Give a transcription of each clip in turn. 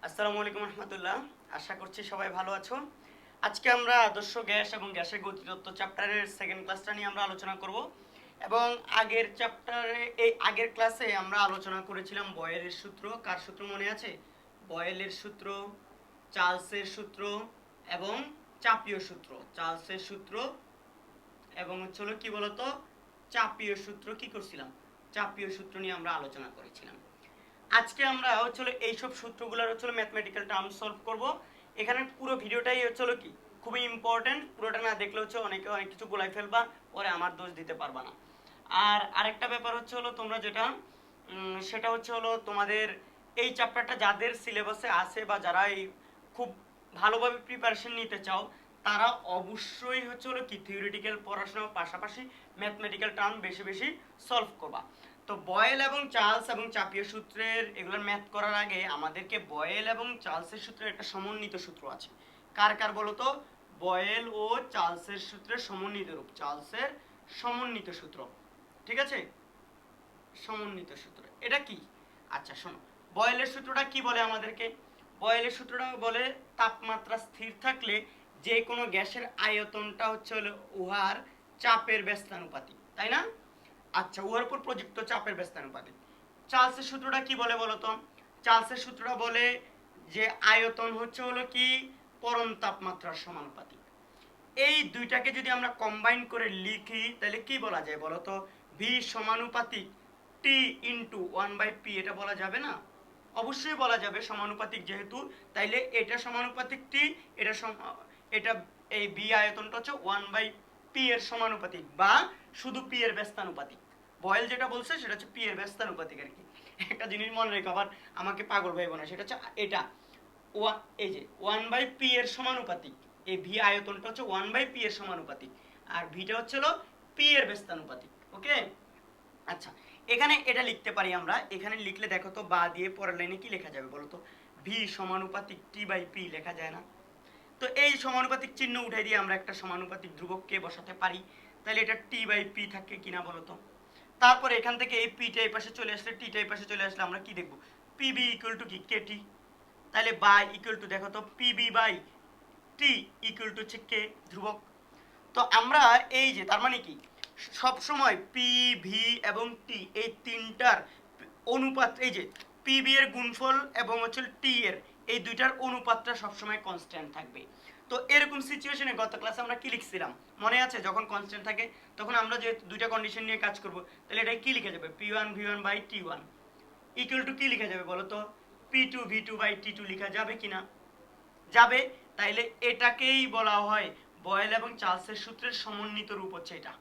আসসালামু আলাইকুম রহমতুল্লাহ। আশা করছি সবাই ভালো আছো। আজকে আমরা আদর্শ গ্যাস এবং গ্যাসের গতিতত্ত্ব চ্যাপ্টারের সেকেন্ড ক্লাসটা নিয়ে আমরা আলোচনা করব। এবং আগের ক্লাসে আমরা আলোচনা করেছিলাম বয়েলের সূত্র। কার সূত্র মনে আছে? বয়েলের সূত্র, চার্লসের সূত্র এবং চাপীয় সূত্র। চার্লসের সূত্র এবং হলো কি বলতো, চাপীয় সূত্র কি করছিলাম? চাপীয় সূত্র নিয়ে আমরা আলোচনা করেছিলাম। আজকে আমরা এইসব সূত্রগুলোর ম্যাথমেটিক্যাল টার্ম সলভ করব। এখানে পুরো ভিডিওটাই কি খুবই ইম্পর্টেন্ট। পুরোটা না দেখলে অনেকে অনেক কিছু গোলাই ফেলবা, পরে আমার দোষ দিতে পারবা না। আর আরেকটা ব্যাপার তোমরা যেটা সেটা তোমাদের এই চ্যাপ্টারটা যাদের সিলেবাসে আছে বা যারা এই খুব ভালোভাবে প্রিপারেশন নিতে চাও, তারা অবশ্যই কি থিওরিটিক্যাল পড়াশোনার পাশাপাশি ম্যাথমেটিক্যাল টার্ম বেশি বেশি সলভ করবা। তো বয়েল এবং চার্লস এবং চাপীয় সূত্রের এগুলোর ম্যাথ করার আগে আমাদেরকে বয়েল এবং চার্লসের সূত্রের একটা সমন্বিত সূত্র আছে। কার কার বলো তো? বয়েল ও চার্লসের সূত্রের সমন্বিত রূপ, চার্লসের সমন্বিত সূত্র। ঠিক আছে, সমন্বিত সূত্র এটা কি? আচ্ছা শোনো, বয়েলের সূত্রটা কি বলে আমাদেরকে? বয়েলের সূত্রটা বলে তাপমাত্রা স্থির থাকলে যে কোনো গ্যাসের আয়তনটা হলো উহার চাপের ব্যস্তানুপাতিক, তাই না? আচ্ছা, উহার উপর প্রযুক্ত চাপের ব্যস্তানুপাতিক। চার্লসের সূত্রটা কি বলে বলতো? চার্লসের সূত্রটা বলে যে আয়তন হলো কি পরম তাপমাত্রার সমানুপাতিক। এই দুইটাকে যদি আমরা কম্বাইন করে লিখি তাহলে কি বলা যায় বলতো? ভি সমানুপাতিক টি ইন্টু 1/p। এটা বলা যাবে না? অবশ্যই বলা যাবে, সমানুপাতিক যেহেতু। তাইলে এটা সমানুপাতিক টি, এটা এই বি আয়তনটা 1/p এর সমানুপাতিক, বা শুধু p এর ব্যস্তানুপাতিক। বয়েল যেটা বলছে সেটা p এর ব্যস্তানুপাতিক আর কি। একটা জিনিস মনে রেখো, আবার আমাকে পাগল ভাইবো না। সেটা এটা এই যে 1/p এর সমানুপাতিক। এই ভি আয়তনটা 1/p এর সমানুপাতিক, আর ভিটা p এর ব্যস্তানুপাতিক। ওকে, আচ্ছা এখানে এটা লিখতে পারি আমরা। এখানে লিখলে দেখো তো বা দিয়ে পরের লাইনে কি লেখা যাবে বলো তো? ভি সমানুপাতিক t/p লেখা যায় না? তো এই সমানুপাতিক চিহ্ন উঠাই দিয়ে আমরা একটা সমানুপাতিক ধ্রুবককে বসাতে পারি। তাহলে এটা t/p থাকে কিনা বলো তো? তারপরে এখান থেকে এই p টা এই পাশে চলে আসলে, t টা এই পাশে চলে আসলে আমরা কি দেখব? pb ইকুয়াল টু কি kt। তাহলে বাই ইকুয়াল টু দেখো তো pb by t equal to হচ্ছে k ধ্রুবক। তো আমরা এই যে তার মানে কি সব সময় পি, ভি এবং টি এই তিনটার অনুপাত, এই যে পিবি এর গুণফল এবং টি এর এই দুইটার অনুপাতটা সবসময় কনস্ট্যান্ট থাকবে। তো এরকম সিচুয়েশনে গত ক্লাসে আমরা কি লিখছিলাম মনে আছে? যখন কনস্ট্যান্ট থাকে তখন আমরা যে দুইটা কন্ডিশন নিয়ে কাজ করব, তাহলে এটা কি লিখে যাবে? p1 v1 by t1 equal to কি লিখা যাবে বলো তো? p2 v2 বাই t2 লিখা যাবে কিনা? যাবে। তাইলে এটাকেই বলা হয় বয়েল এবং চার্লসের সূত্রের সমন্বিত রূপ হচ্ছে এটা।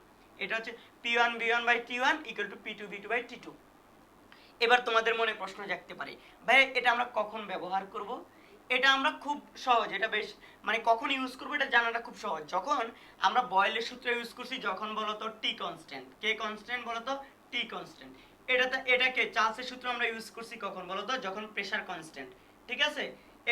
এটা হচ্ছে p1 v1 by t1 equal to p2 v2 by t2। এবার তোমাদের মনে প্রশ্ন জাগতে পারে, ভাই এটা আমরা কখন ব্যবহার করব? এটা আমরা খুব সহজ, এটা বেশ মানে কখন ইউজ করব এটা জানাটা খুব সহজ। যখন আমরা বয়েলের সূত্র ইউজ করছি, যখন বলতো টি কনস্ট্যান্ট। কে কনস্ট্যান্ট বলতো? টি কনস্ট্যান্ট। এটাকে চার্লসের সূত্র আমরা ইউজ করছি কখন বলতো? যখন প্রেসার কনস্ট্যান্ট। ঠিক আছে,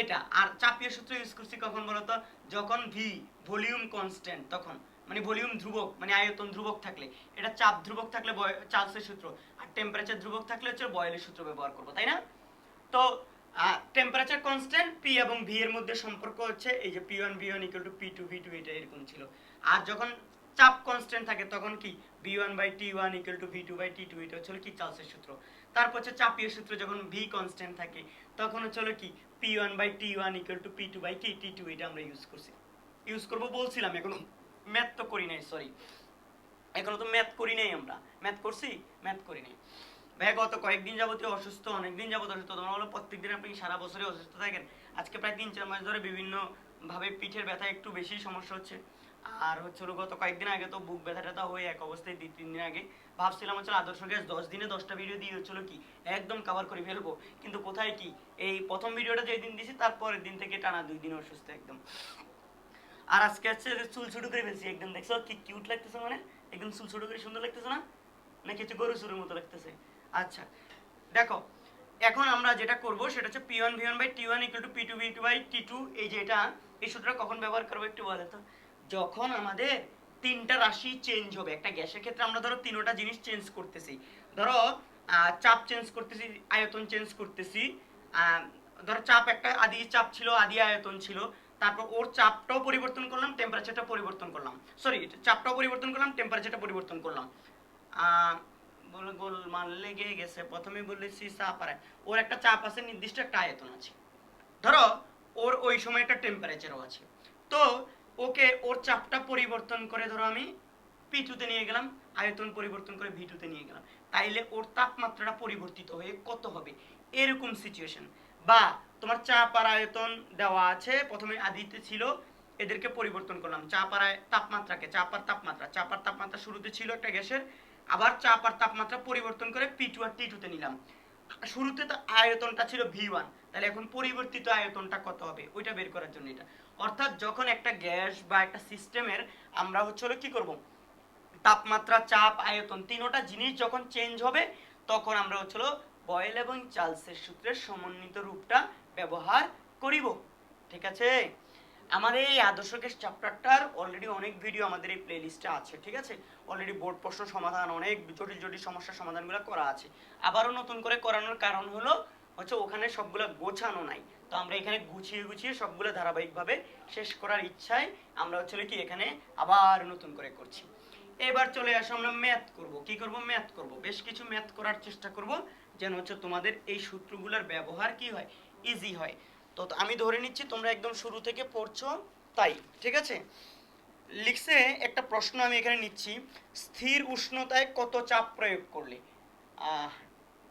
এটা। আর চাপীয় সূত্র ইউজ করছি কখন বলতো? যখন ভি ভলিউম কনস্ট্যান্ট, তখন মানে ভলিউম ধ্রুবক মানে আয়তন ধ্রুবক থাকলে। এটা চাপ ধ্রুবক থাকলে চার্লসের সূত্র, আর টেম্পারেচার ধ্রুবক থাকলে বয়েলের সূত্র ব্যবহার করব, তাই না? তো টেম্পারেচার কনস্ট্যান্ট পি এবং ভি এর মধ্যে সম্পর্ক হচ্ছে এই যে p1 v1 p2 v2, এটা এরকম ছিল। আর যখন চাপ কনস্ট্যান্ট থাকে তখন কি v1 t1 v2 t2, এটা হচ্ছে কি চার্লসের সূত্র। তারপর হচ্ছে চাপীয় সূত্র, যখন v কনস্ট্যান্ট থাকে তখন হচ্ছে কি p1 t1 p2 t2, এটা আমরা ইউজ করব বলছিলাম। এখনো ম্যাথ তো করি নাই, সরি, এখনো তো ম্যাথ করি নাই। আমরা ম্যাথ করছি? ম্যাথ করি নাই ভাই। গত কয়েকদিন যাবতীয় অসুস্থ, অনেকদিন যাবত অসুস্থ। তোমরা বলো প্রত্যেকদিন আপনি সারা বছরে অসুস্থ থাকেন। আজকে প্রায় 3-4 মাস ধরে বিভিন্ন ভাবে পিঠের ব্যথা একটু বেশি সমস্যা হচ্ছে। আর গত কয়েকদিন আগে তো বুক ব্যথা ট্যাথা হয়ে এক অবস্থায় 2-3 দিন আগে ভাবছিলাম আদর্শ গ্যাস 10 দিনে 10টা ভিডিও দিয়ে কি একদম কভার করে ফেলবো, কিন্তু কোথায় কি এই প্রথম ভিডিওটা যেদিন দিছি তারপরের দিন থেকে টানা 2 দিন অসুস্থ একদম। আর আজকে চুল ছোট করে ফেলছি একদম, দেখছো কি কিউট লাগতেছে? মানে একদম চুল ছোট করে সুন্দর লাগতেছে না? নাকি হচ্ছে গরু চুরের মতো লাগতেছে? আচ্ছা দেখো, এখন আমরা যেটা করব সেটা হচ্ছে p1 v1 by t1 p2 v2 by t2। এই যে এটা, এই সূত্রটা কখন ব্যবহার করবো একটু বলে তো? যখন আমাদের তিনটা রাশি চেঞ্জ হবে। একটা গ্যাসের ক্ষেত্রে আমরা ধরো তিনটা জিনিস চেঞ্জ করতেছি, ধরো চাপ চেঞ্জ করতেছি, আয়তন চেঞ্জ করতেছি। ধরো চাপ একটা আদি চাপ ছিল, আদি আয়তন ছিল, তারপর ওর চাপটাও পরিবর্তন করলাম, টেম্পারেচারটা পরিবর্তন করলাম, সরি চাপটাও পরিবর্তন করলাম, টেম্পারেচারটা পরিবর্তন করলাম। গোলমাল লেগে গেছে, প্রথমে বলেছি চাপ আর ওর একটা চাপ আছে, নির্দিষ্ট একটা আয়তন আছে, ধরো ওর ওই সময় একটা টেম্পারেচারও আছে। তো ওকে ওর চাপটা পরিবর্তন করে ধরো আমি পি2 তে নিয়ে গেলাম, আয়তন পরিবর্তন করে ভি2 তে নিয়ে গেলাম, তাইলে ওর তাপমাত্রাটা পরিবর্তিত হয়ে কত হবে, এরকম সিচুয়েশন। বা তোমার চাপ আর আয়তন দেওয়া আছে, প্রথমে আদিতে ছিল, এদেরকে পরিবর্তন করলাম, চাপ আর তাপমাত্রাকে, চাপ আর তাপমাত্রা শুরুতে ছিল একটা গ্যাসের, আবার চাপ আর তাপমাত্রা পরিবর্তন করে পি2 আর টি2 তে নিলাম। শুরুতে তো আয়তনটা ছিল ভি1, তাহলে এখন পরিবর্তিত আয়তনটা কত হবে ওইটা বের করার জন্য এটা। অর্থাৎ যখন একটা গ্যাস বা একটা সিস্টেমের আমরা হচ্ছে কি করব, তাপমাত্রা, চাপ, আয়তন তিনটা জিনিস যখন চেঞ্জ হবে, তখন আমরা হচ্ছে বয়েল এবং চার্লসের সূত্রের সমন্বিত রূপটা ব্যবহার করিব। ঠিক আছে, আমাদের এই আদর্শ গ্যাস চ্যাপ্টারটার অলরেডি অনেক ভিডিও আমাদের এই প্লেলিস্টে আছে। ঠিক আছে, অলরেডি বোর্ড প্রশ্ন সমাধান, অনেক জটিল জটিল সমস্যার সমাধানগুলো করা আছে। আবারও নতুন করে করানোর কারণ হচ্ছে ওখানে সবগুলো গোছানো নাই, তো আমরা এখানে গুছিয়ে গুছিয়ে সবগুলো ধারাবাহিকভাবে শেষ করার ইচ্ছায় আমরা হচ্ছে কি এখানে আবার নতুন করে করছি। এবার চলে আসো, আমরা ম্যাথ করব। কি করব? ম্যাথ করব, বেশ কিছু ম্যাথ করার চেষ্টা করব, যেন হচ্ছে তোমাদের এই সূত্রগুলোর ব্যবহার কি হয়, ইজি হয়। তো আমি ধরে নিচ্ছি তোমরা একদম শুরু থেকে পড়ছো, তাই ঠিক আছে। লিখছে একটা প্রশ্ন আমি এখানে নিচ্ছি, স্থির উষ্ণতায় কত চাপ প্রয়োগ করলে,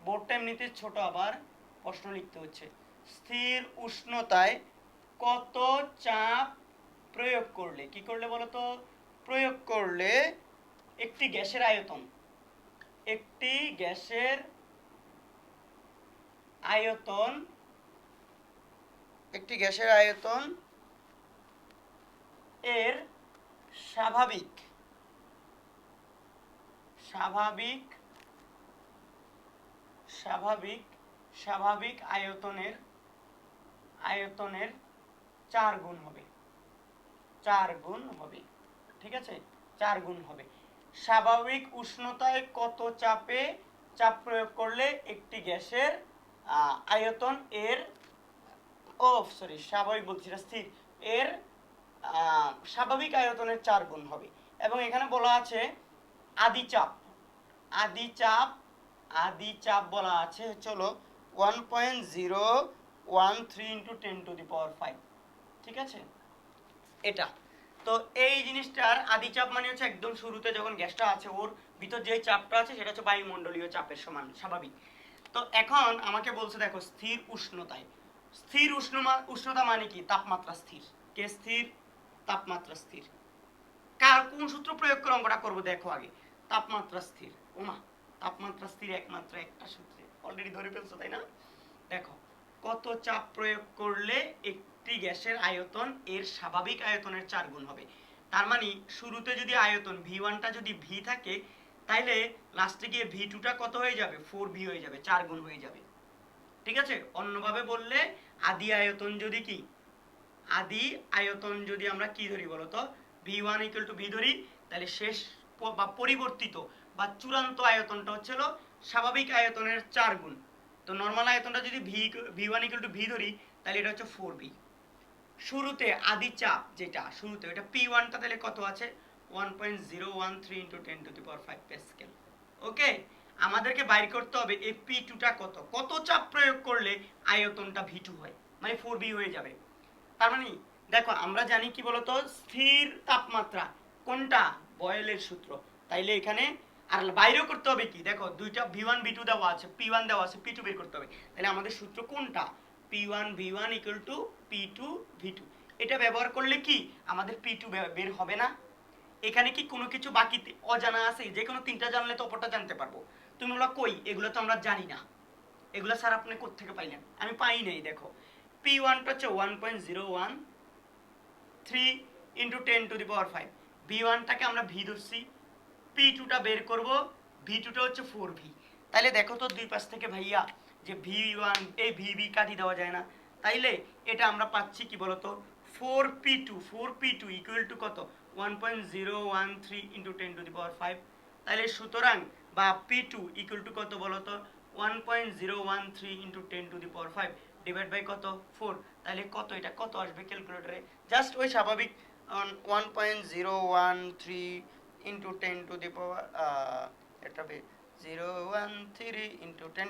বোর্ডটা এমনিতে ছোট, আবার প্রশ্ন লিখতে হচ্ছে, স্থির উষ্ণতায় কত চাপ প্রয়োগ করলে, কি করলে বলো তো, প্রয়োগ করলে একটি গ্যাসের আয়তন, একটি গ্যাসের আয়তন, একটি গ্যাসের আয়তন এর স্বাভাবিক স্বাভাবিক স্বাভাবিক স্বাভাবিক আয়তনের 4 গুণ হবে, 4 গুণ হবে। ঠিক আছে, 4 গুণ হবে। স্বাভাবিক উষ্ণতায় কত চাপে চাপ প্রয়োগ করলে একটি গ্যাসের আয়তন এর স্বাভাবিক বলছি না, স্থির, এর স্বাভাবিক আয়তনের 4 গুণ হবে। এবং এখানে বলা আছে আদি চাপ, আদি চাপ, আদি চাপ বলা আছে চলো 1.013 × 10⁵। ঠিক আছে, এটা তো এই জিনিসটার আদি চাপ মানে হচ্ছে একদম শুরুতে যখন গ্যাসটা আছে ওর ভিতর যে চাপটা আছে সেটা হচ্ছে বায়ুমণ্ডলীয় চাপের সমান, স্বাভাবিক। তো এখন আমাকে বলছে দেখো স্থির উষ্ণতায়, স্থির উষ্ণতা মানে কি, তাপমাত্রা স্থির, কে স্থির, তাপমাত্রা স্থির। কার কোন সূত্র প্রয়োগ করে অঙ্কটা করবো দেখো আগে, তাপমাত্রা স্থির, ওমা তাপমাত্রা স্থির একমাত্র একটা সূত্রে, অলরেডি ধরে ফেলছো তাই না। দেখো কত চাপ প্রয়োগ করলে একটি গ্যাসের আয়তন এর স্বাভাবিক আয়তনের 4 গুণ হবে। তার মানে শুরুতে যদি আয়তন ভি1টা যদি ভি থাকে, তাইলে লাস্টে গিয়ে ভি2টা কত হয়ে যাবে, 4ভি হয়ে যাবে, 4 গুণ হয়ে যাবে। ঠিক আছে, অন্যভাবে বললে আদি আয়তন যদি কি, আদি আয়তন যদি আমরা কি ধরি বলতো, ভি1 = ভি ধরি, তাহলে শেষ বা পরিবর্তিত বা চূড়ান্ত আয়তনটা হচ্ছে স্বাভাবিক আয়তনের 4 গুণ। তো নরমাল আয়তনটা যদি ভি1 = ভি ধরি, তাহলে এটা হচ্ছে 4ভি। শুরুতে আদি চাপ যেটা শুরুতে, ওটা পি1টা তাহলে কত আছে, 1.013 × 10⁵ প্যাসকেল। ওকে, আমাদেরকে বাইর করতে হবে এই পি2টা কত, কত চাপ প্রয়োগ করলে আয়তনটা ভি2 হয়, মানে 4ভি হয়ে যাবে। তার মানে দেখো আমরা জানি কি বলতো, স্থির তাপমাত্রা কোনটা, বয়েলের সূত্র, তাইলে এখানে আর বাইরেও করতে হবে কি, দেখো দুইটা ভি1 ভি2 দেওয়া আছে, পি1 দেওয়া আছে, পি2 বের করতে হবে, তাহলে আমাদের সূত্র কোনটা, পি1 ভি1 = পি2 ভি2। এটা ব্যবহার করলে কি আমাদের পি2 বের হবে না। এখানে কি কোনো কিছু বাকি অজানা আছে, যে কোনো তিনটা জানলে তো অপরটা জানতে পারবো। তুমি বলো কই, এগুলো তো আমরা জানি না, এগুলো স্যার আপনি কোত্থেকে পাইলেন, আমি পাই নাই। দেখো পি1টা হচ্ছে 1.013 × 10⁵, ভি1টাকে আমরা ভি ধরছি, পি2টা বের করব, ভি2টা হচ্ছে 4ভি। তাইলে দেখো তো দুই পাশ থেকে ভাইয়া যে ভি1 এই ভি কাটি দেওয়া যায় না, তাইলে এটা আমরা পাচ্ছি কি বলতো, 4p2 = কত, 1.013 ইন্টু 10⁵ তাহলে সুতরাং বা P2 ইকুয়াল টু কত বলো তো 1.013 ইন্টু 10⁵ ডিভাইড বাই কত 4 তাহলে কত এটা কত আসবে ক্যালকুলেটরে জাস্ট ওই স্বাভাবিক 1.013 ইন্টু 10⁵ এটা 013 ইন্টু 10⁵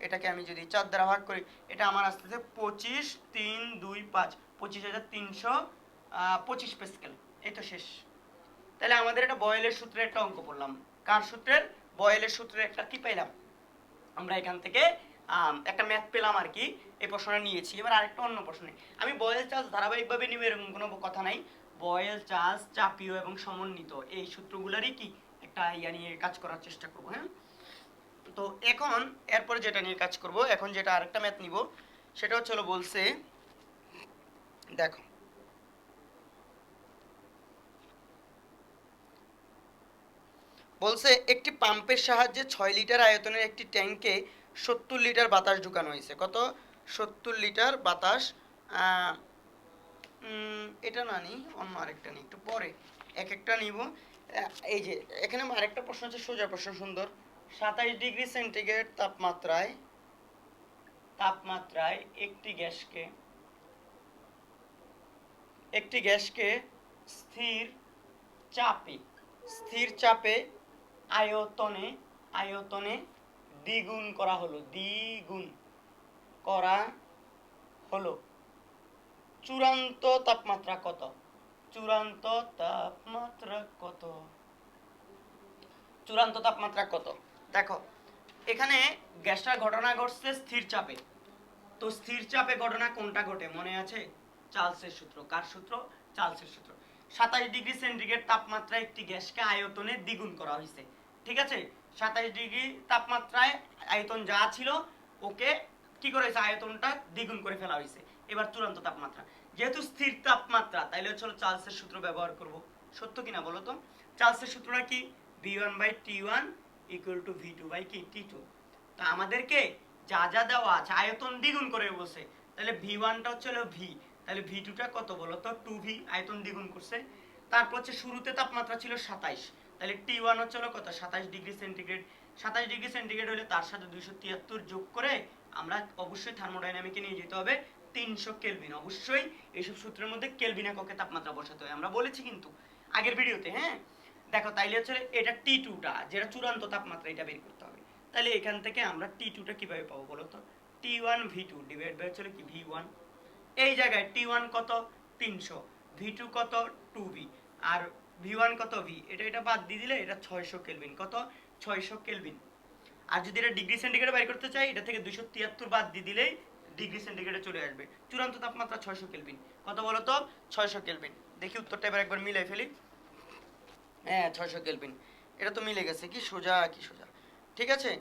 এটাকে আমি যদি 4 দ্বারা ভাগ করি এটা আমার আসতেছে 25 3 2 5 25,325 প্যাসকেল এই তো শেষ তাহলে আমাদের এটা বয়েলের সূত্রের একটা অঙ্ক পড়লাম কার সূত্রের বয়েলের সূত্রের একটা কি পেলাম আমরা এখান থেকে একটা ম্যাথ পেলাম আর কি এই প্রশ্নটা নিয়েছি এবার আরেকটা অন্য প্রশ্নে আমি বয়েল চার্জ ধারাবাহিকভাবে নিব এরকম কোনো কথা নাই বয়েল চার্জ চাপীয় এবং সমন্বিত এই সূত্রগুলোরই কি একটা ইয়া নিয়ে কাজ করার চেষ্টা করবো হ্যাঁ তো এখন এরপর যেটা নিয়ে কাজ করব এখন যেটা আরেকটা ম্যাথ নিব সেটা হচ্ছে বলছে দেখো বলছে একটি পাম্পের সাহায্যে 6 লিটার আয়তনের একটি ট্যাঙ্কে 70 লিটার বাতাস ঢুকানো হয়েছে কত 70 লিটার বাতাস এটা না নি অন্য আরেকটা নি একটু পরে এক একটা নিব এই যে এখানে আরেকটা প্রশ্ন আছে সোজা প্রশ্ন সুন্দর 27 ডিগ্রি সেন্টিগ্রেড তাপমাত্রায় একটি গ্যাসকে স্থির চাপে আয়তনে দ্বিগুণ করা হলো চূড়ান্ত তাপমাত্রা কত দেখো এখানে গ্যাসটার ঘটনা ঘটছে স্থির চাপে তো স্থির চাপে ঘটনা কোনটা ঘটে মনে আছে চার্লসের সূত্র কার সূত্র চার্লসের সূত্র 27 ডিগ্রি সেন্টিগ্রেড তাপমাত্রায় একটি গ্যাসকে আয়তনে দ্বিগুণ করা হয়েছে ঠিক আছে 27 ডিগ্রি তাপমাত্রায় আয়তন যা ছিল ওকে কি করেছে আয়তনটা দ্বিগুণ করে ফেলা হয়েছে এবার চূড়ান্ত তাপমাত্রা যেহেতু স্থির তাপমাত্রা তাইলে হচ্ছে চার্লসের সূত্র ব্যবহার করব সত্য কিনা বলো তো চার্লসের সূত্রটা কি V1/T1 ইকুয়াল টু V2/T2 তা আমাদেরকে যা যা দেওয়া আছে আয়তন দ্বিগুণ করে বসে তাহলে V1টা হচ্ছে V তাহলে V2টা কত বলো তো 2V আয়তন দ্বিগুণ করছে তারপর হচ্ছে শুরুতে তাপমাত্রা ছিল 27 তাহলে T1 হচ্ছে কত 27 ডিগ্রি সেন্টিগ্রেড 27 ডিগ্রি সেন্টিগ্রেড হলে তার সাথে 273 যোগ করে আমরা অবশ্যই থার্মোডাইনামিকে নিয়ে যেতে হবে 300 কেলভিন অবশ্যই এইসব সূত্রের মধ্যে কেলভিন এককে তাপমাত্রা বসাতে হয় আমরা বলেছি কিন্তু আগের ভিডিওতে হ্যাঁ দেখো তাইলে হচ্ছে এটা T2টা যেটা চূড়ান্ত তাপমাত্রা এটা বের করতে হবে তাহলে এখান থেকে আমরা T2টা কিভাবে পাবো বলো তো T1 V2 ডিভাইড বাই হচ্ছে কি V1 এই জায়গায় T1 কত 300 V2 কত 2V আর V1 কত V এটা বাদ দিয়ে দিলে এটা 600 কেলভিন কত 600 কেলভিন আর যদি এটা ডিগ্রি সেন্টিগ্রেডে বের করতে চাই এটা থেকে 273 বাদ দিয়ে দিলেই ডিগ্রি সেন্টিগ্রেডে চলে আসবে চূড়ান্ত তাপমাত্রা 600 কেলভিন কত বলো তো 600 কেলভিন দেখি উত্তরটা এবার একবার মিলাই ফেলি হ্যাঁ 600 কেলভিন এটা তো মিলে গেছে কি সোজা ঠিক আছে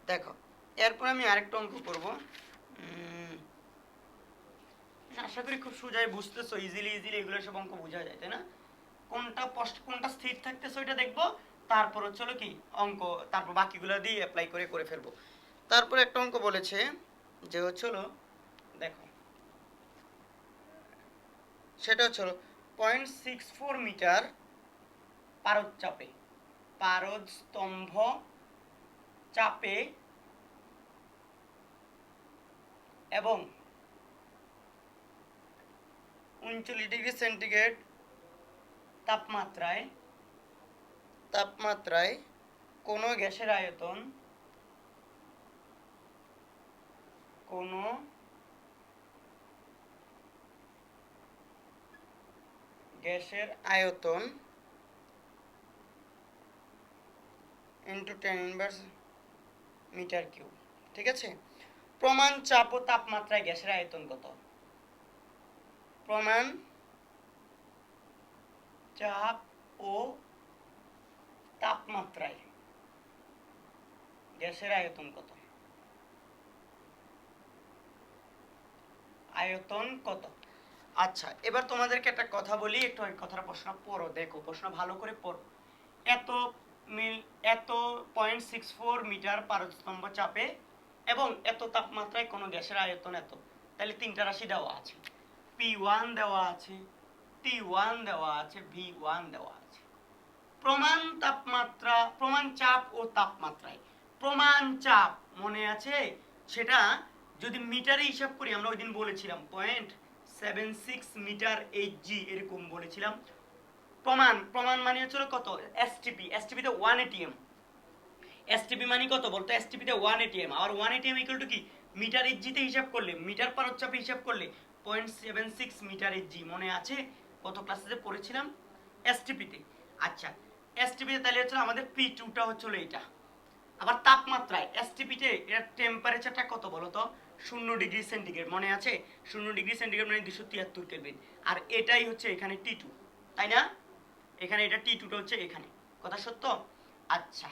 দেখো এরপর আমি আরেকটা অঙ্ক করব আশা করি খুব সোজাই বুঝতেছো ইজিলি এগুলো সব অঙ্ক বোঝা যায় তাই না কোনটা স্থির থাকতেছে ওইটা দেখবো তারপর হচ্ছে কি অঙ্ক তারপর বাকিগুলো দিয়ে অ্যাপ্লাই করে ফেলবো তারপর একটা অঙ্ক বলেছে যে দেখো সেটা হচ্ছে 0.64 মিটার পারদ স্তম্ভ চাপে এবং 39 ডিগ্রি সেন্টিগ্রেড তাপমাত্রায় কোনো গ্যাসের আয়তন ইন্টু 10⁻³ মিটার কিউব ঠিক আছে প্রমাণ চাপ ও তাপমাত্রায় গ্যাসের আয়তন কত প্রমাণ চাপ ও তাপমাত্রায় গ্যাসের আয়তন কত আচ্ছা এবার তোমাদেরকে একটা কথা বলি একটু ওই কথাটা প্রশ্ন পড়ো দেখো প্রশ্ন ভালো করে পড়ো এত 0.64 মিটার পারদস্তম্ভ চাপে এবং এত তাপমাত্রায় কোনো গ্যাসের আয়তন এত তাহলে তিনটা রাশি দেওয়া আছে P1 দেওয়া আছে, T1 দেওয়া আছে, V1 দেওয়া আছে। প্রমাণ তাপমাত্রা, প্রমাণ চাপ ও তাপমাত্রায়। প্রমাণ চাপ মনে আছে, সেটা যদি মিটারে হিসাব করি, আমরা ওই দিন বলেছিলাম 0.76 মিটার এইচজি এরকম বলেছিলাম। প্রমাণ, প্রমাণ মানে হচ্ছে কত, এসটিপি, এসটিপি তে 1 এটিএম। এসটিপি মানে কত বলতো, এসটিপি তে 1 এটিএম, আর 1 এটিএম ইকুয়াল টু কি, মিটার এইচজি তে হিসাব করলে, মিটার পার চাপে হিসাব করলে 0.76 মিটার এইচজি। মনে আছে কত ক্লাসে পড়েছিলাম এসটিপি তে। আচ্ছা, এসটিপি তে তাহলে হচ্ছে আমাদের পি2 টা হচ্ছে এটা। আবার তাপমাত্রায় এসটিপি তে এর টেম্পারেচারটা কত বলো তো, 0 ডিগ্রি সেন্টিগ্রেড। মনে আছে 0 ডিগ্রি সেন্টিগ্রেড মানে 273 কেলভিন। আর এটাই হচ্ছে এখানে টি2, তাই না? এখানে এটা টি2 টা হচ্ছে এখানে, কথা সত্য? আচ্ছা,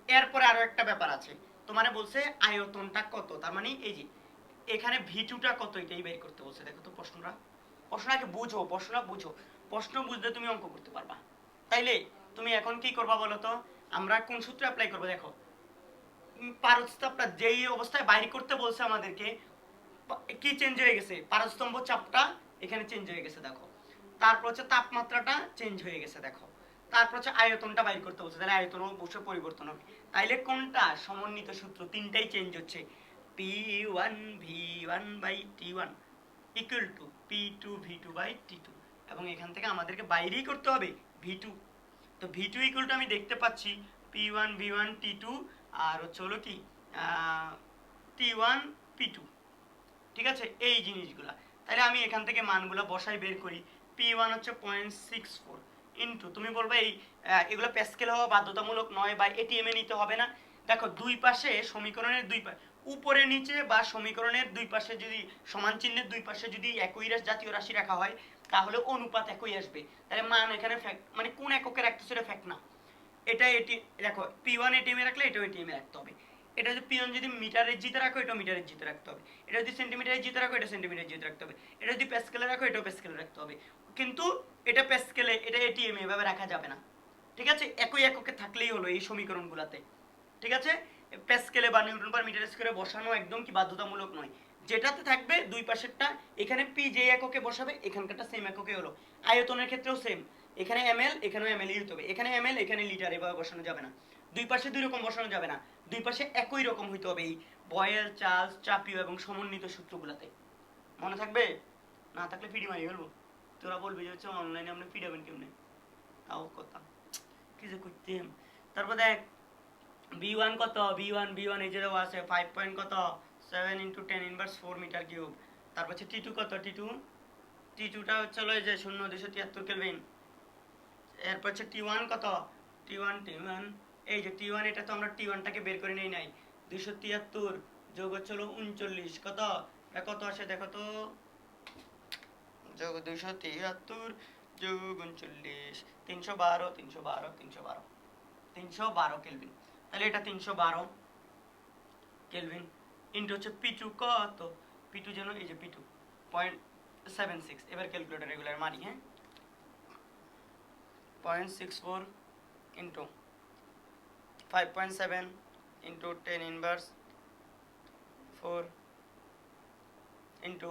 এরপরে আরো একটা ব্যাপার আছে, তোমারে বলছে আয়তনটা কত, তার মানে এই যে এখানে ভি2 টা কত, এটাই বের করতে বলছে। দেখো তো প্রশ্নটা, প্রশ্নটাকে বুঝো, প্রশ্নটা বুঝো, প্রশ্ন বুঝলে তুমি অঙ্ক করতে পারবা। তাইলে তুমি এখন কি করবা বলো তো, আমরা কোন সূত্র অ্যাপ্লাই করবো? দেখো, পারস্তম্ভটা যেই অবস্থায় বাইর করতে বলছে আমাদেরকে, কি চেঞ্জ হয়ে গেছে, পারস্তম্ভ চাপটা এখানে চেঞ্জ হয়ে গেছে দেখো। তারপর হচ্ছে তাপমাত্রাটা চেঞ্জ হয়ে গেছে দেখো। তারপর হচ্ছে আয়তনটা বাইর করতে বলছে, তাহলে আয়তন অবশ্যই পরিবর্তন হবে। তাইলে কোনটা সমন্বিত সূত্র, তিনটাই চেঞ্জ হচ্ছে। P1 V1 by T1 equal to P2 V2 by T2, এবং এখান থেকে আমাদেরকে বাইরেই করতে হবে V2। তো V2 ইকুয়াল টু আমি দেখতে পাচ্ছি P1 V1 T2, আর হচ্ছে হলো কি T1 P2। ঠিক আছে, এই জিনিসগুলা। তাহলে আমি এখান থেকে মানগুলো বসাই, বের করি। P1 হচ্ছে 0.64 ইন্টু, তুমি বলবে এই এগুলো প্যাসকেল হওয়া বাধ্যতামূলক নয় বা এটিএম এ নিতে হবে না। দেখো, দুই পাশে সমীকরণের দুই পাশে, উপরে নিচে বা সমীকরণের দুই পাশে যদি সমান চিহ্নের দুই পাশে যদি একই জাতীয় রাশি রাখা হয়, তাহলে অনুপাত একই আসবে। তাহলে মান এখানে ফ্যাক্ট, মানে কোন এককের রাখতে সেটা ফ্যাক্ট না। এটা এটি দেখো, P1 এটিএম এ রাখলে এটাও এটিএম এ রাখতে হবে। এটা যদি P1 যদি মিটারের জিতে রাখো, এটাও মিটারের জিতে রাখতে হবে। এটা যদি সেন্টিমিটারের জিতে রাখো, এটা সেন্টিমিটারের জিতে রাখতে হবে। এটা যদি প্যাসকেলে রাখো, এটাও প্যাসকেলে রাখতে হবে। কিন্তু এটা প্যাসকেলে, এটা এটিএম এভাবে রাখা যাবে না। ঠিক আছে, একই এককে থাকলেই হলো এই সমীকরণগুলোতে। ঠিক আছে, প্যাসকেলে বা নিউটন পার মিটার স্কয়ারে বসানো একদম কি বাধ্যতামূলক নয়। যেটাতে থাকবে দুই পাশেরটা, এখানে পি যে এককে বসাবে, এখানকারটা সেম এককে হলো। আয়তনের ক্ষেত্রেও সেম, এখানে এমএল, এখানেও এমএল ইউজ হবে। এখানে এমএল, এখানে লিটার, এভাবে বসানো যাবে না। দুই পাশে দুই রকম বসানো যাবে না, দুই পাশে একই রকম হইতে হবে এই বয়েল, চার্লস, চাপীয় এবং সমন্বিত সূত্রগুলোতে। মনে থাকবে? না থাকলে পিডি মারি ফেলবো। তোরা বলবি যে হচ্ছে অনলাইনে আপনি পিডাবেন কেমনে, তাও কথা কি যে করতেম। তারপর দেখ B1 কত, B1 এই যে দেওয়া আছে 5 পয়েন্ট কত 7 ইন্টু 10 ইনভার্স 4 মিটার কিউব। তারপর হচ্ছে T2 কত, T2টা হচ্ছে হলো এই যে 0 273 কেলভিন। এরপর হচ্ছে T1 কত, T1 এই যে T1, এটা তো আমরা T1টাকে বের করে নেই নাই। 273 যোগ হচ্ছে হলো 39, কত এটা কত আসে দেখো তো, যোগ 273 যোগ 39, 312 কেলভিন। তাহলে এটা 312 কেলভিন ইন্টু হচ্ছে P2 কত, P2 যেন এই যে P2 0.76। এবার ক্যালকুলেটর রেগুলার মারি, হ্যাঁ, 0.64 ইন্টু 5.7 ইন্টু 10 ইনভার্স 4 ইন্টু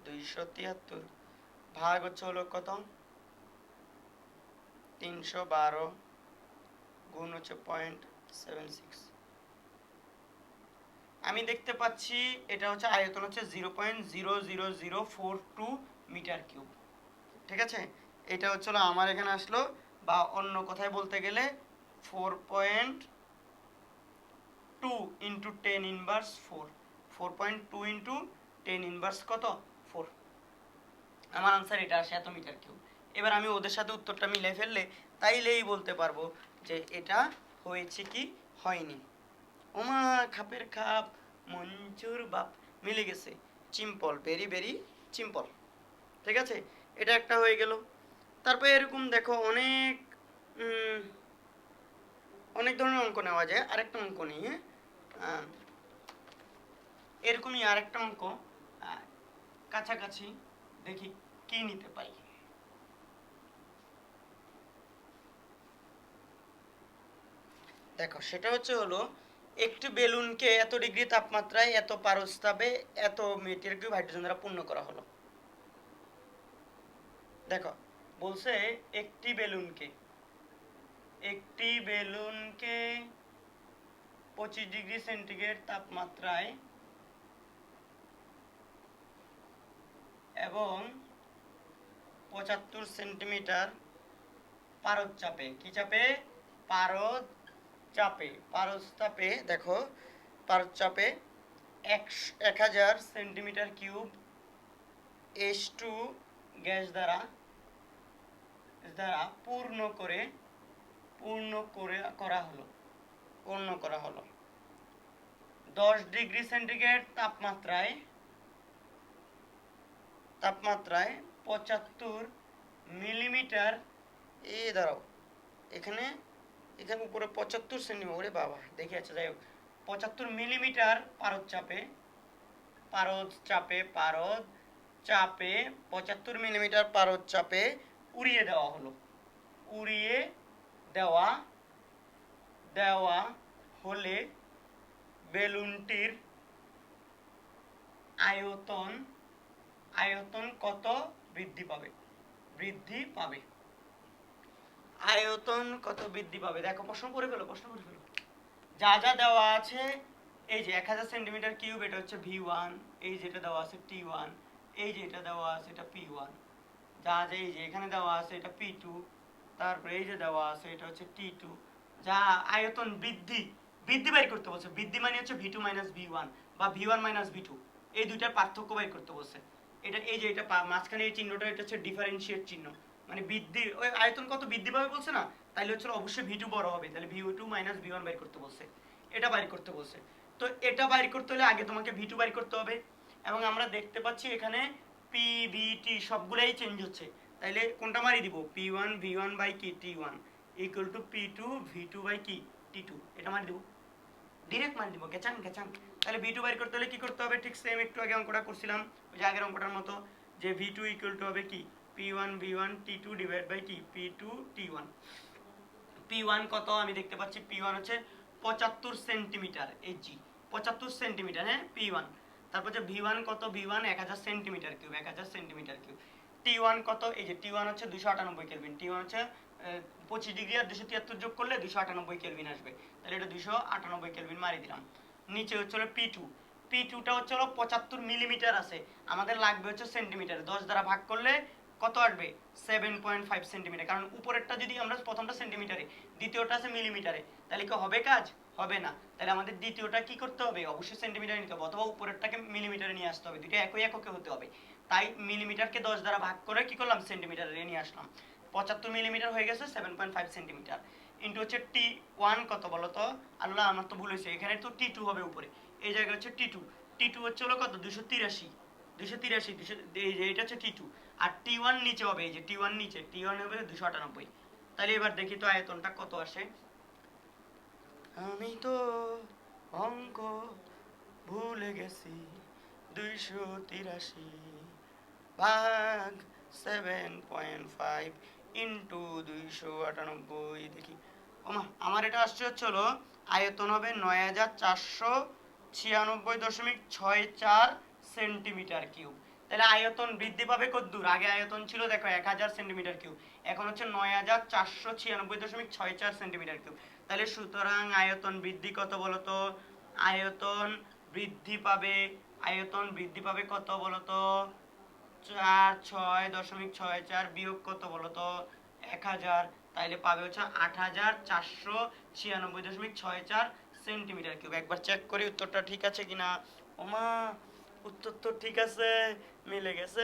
273 ভাগ হচ্ছে হলো কত, 312 গুণ হচ্ছে 0.76। আমি দেখতে পাচ্ছি এটা হচ্ছে আয়তন হচ্ছে 0.00042 মিটার কিউব। ঠিক আছে, এটা হচ্ছে আমার এখানে আসলো, বা অন্য কথায় বলতে গেলে 4.2 ইন্টু 10 ইনভার্স 4, 4.2 ইন্টু 10 ইনভার্স কত 4। আমার আনসার এটা আসে এত মিটার কিউব। এবার আমি ওদের সাথে উত্তরটা মিলে ফেললে তাইলেই বলতে পারবো যে এটা হয়েছে কি হয়নি। ওমা খাপের খাপ, মঞ্জুর বাপ, মিলে গেছে। Simple, very very simple. ঠিক আছে, এটা একটা হয়ে গেল। তারপর এরকম দেখো অনেক অনেক ধরনের অঙ্ক নেওয়া যায়। আরেকটা অঙ্ক নিই, হ্যাঁ, এরকমই আরেকটা অঙ্ক কাছাকাছি, দেখি কি নিতে পাই। দেখো, সেটা হচ্ছে হলো একটি বেলুনকে এত ডিগ্রি তাপমাত্রায় এত পারস্তাবে এত মিটার কিউব হাইড্রোজেন দ্বারা পূর্ণ করা হলো। দেখো বলছে একটি বেলুনকে একটি বেলুনকে 25 ডিগ্রি সেন্টিগ্রেড তাপমাত্রায় এবং 75 সেন্টিমিটার পারদ চাপে, কি চাপে? পারদ চাপে, পারদ চাপে, দেখো পারদ চাপে 1000 সেন্টিমিটার কিউব H2 গ্যাস দ্বারা পূর্ণ করা হলো 10 ডিগ্রি সেন্টিগ্রেড তাপমাত্রায় 75 মিলিমিটার, দাঁড়াও, এখানে উপরে 75 সেন্টিমিটার, ওরে বাবা দেখি, আচ্ছা যাই হোক, 75 মিলিমিটার পারদ চাপে 75 মিলিমিটার পারদ চাপে উড়িয়ে দেওয়া হলে বেলুনটির আয়তন কত বৃদ্ধি পাবে? আয়তন কত বৃদ্ধি পাবে? দেখো প্রশ্ন করে ফেলো। যা যা দেওয়া আছে, এই যে 1000 সেন্টিমিটার কিউব, এটা হচ্ছে V1, এই যেটা দেওয়া আছে T1, এই যে এটা দেওয়া আছে এটা P1, যা যা এই যে এখানে দেওয়া আছে এটা P2, তারপরে এই যে দেওয়া আছে এটা হচ্ছে T2, যা আয়তন বৃদ্ধি বের করতে বলছে। বৃদ্ধি মানে হচ্ছে V2 মাইনাস V1 বা V1 মাইনাস V2, এই দুইটার পার্থক্য বের করতে বলছে। এটা এই যে এটা মাঝখানে এই চিহ্নটা, এটা হচ্ছে ডিফারেন্সিয়েট চিহ্ন, মানে বৃদ্ধি, ওই আয়তন কত বৃদ্ধি পাবে বলছে না, তাইলে হচ্ছে অবশ্যই V2 বড় হবে, তাহলে V2 মাইনাস V1 বের করতে বলছে, এটা বাইর করতে বলছে। তো এটা বাইর করতে হলে আগে তোমাকে V2 বাইর করতে হবে, এবং আমরা দেখতে পাচ্ছি এখানে PVT সবগুলাই চেঞ্জ হচ্ছে, তাইলে কোনটা মারি দিব? P1 V1 বাই কি T1 equal to P2 V2 by কি T2, এটা মারি দিব, ডিরেক্ট মারি দিব, গেচাং। তাহলে V2 বাইর করতে হলে কি করতে হবে? ঠিক সেম একটু আগে অঙ্কটা করছিলাম, ওই যে আগের অঙ্কটার মতো, যে V2 ইকুয়াল টু হবে কি P1 V1 T2 divide by কি P2 T1। P1 কত আমি দেখতে পাচ্ছি, P1 হচ্ছে 75 সেন্টিমিটার, এই জি 75 সেন্টিমিটার, হ্যাঁ P1। তারপর যে V1 কত? V1 1000 সেন্টিমিটার কিউব, T1 কত? এই যে T1 হচ্ছে 298 কেলভিন, T1 হচ্ছে 25 ডিগ্রি আর 273 যোগ করলে 298 কেলভিন আসবে, তাহলে এটা 298 কেলভিন মারি দিলাম। নিচে হচ্ছে হলো P2টা হচ্ছে হলো 75 মিলিমিটার আছে, আমাদের লাগবে হচ্ছে সেন্টিমিটার, 10 দ্বারা ভাগ করলে কত আসবে? 7.5 সেন্টিমিটার, কারণ উপরেরটা যদি আমরা প্রথমটা সেন্টিমিটারে, দ্বিতীয়টা আছে মিলিমিটারে, তাহলে কি হবে কাজ? হবে না। তাহলে আমাদের দ্বিতীয়টা কি করতে হবে? অবশ্যই সেন্টিমিটারে নিতে হবে, অথবা উপরেরটাকে মিলিমিটারে নিয়ে আসতে হবে, দুটো একই এককে হতে হবে। তাই মিলিমিটারকে 10 দ্বারা ভাগ করে কি করলাম? সেন্টিমিটারে নিয়ে আসলাম। 75 মিলিমিটার হয়ে গেছে 7.5 সেন্টিমিটার, ইন্টু হচ্ছে T1 কত বলো তো? আল্লাহ, আমার তো ভুল হয়েছে, এখানে তো T2 হবে উপরে, এই জায়গায় হচ্ছে T2 হচ্ছে হলো কত? 283, এটা হচ্ছে T2, আর T1 নিচে হবে, এই যে T1 নিচে, T1 হবে 298। তাহলে এবার দেখি তো আয়তনটা কত আসে। আমি তো অঙ্ক ভুলে গেছি, 283 ভাগ 7.5 ইন্টু 298, দেখি আমার এটা আসছে হচ্ছে হলো আয়তন হবে 9496.64 সেন্টিমিটার কিউব। তাহলে আয়তন বৃদ্ধি পাবে কতদূর? আগে আয়তন ছিল দেখো 1000 সেন্টিমিটার কিউব, এখন হচ্ছে 9496.64 সেন্টিমিটার কিউব। তাহলে সুতরাং আয়তন বৃদ্ধি কত বলতো? আয়তন বৃদ্ধি পাবে কত বলতো? 46.64 বিয়োগ কত বলতো? 1000, তাইলে পাবে হচ্ছে 8496.64 সেন্টিমিটার কিউব। একবার চেক করি উত্তরটা ঠিক আছে কিনা। ওমা, উত্তর তো ঠিক আছে, মিলে গেছে।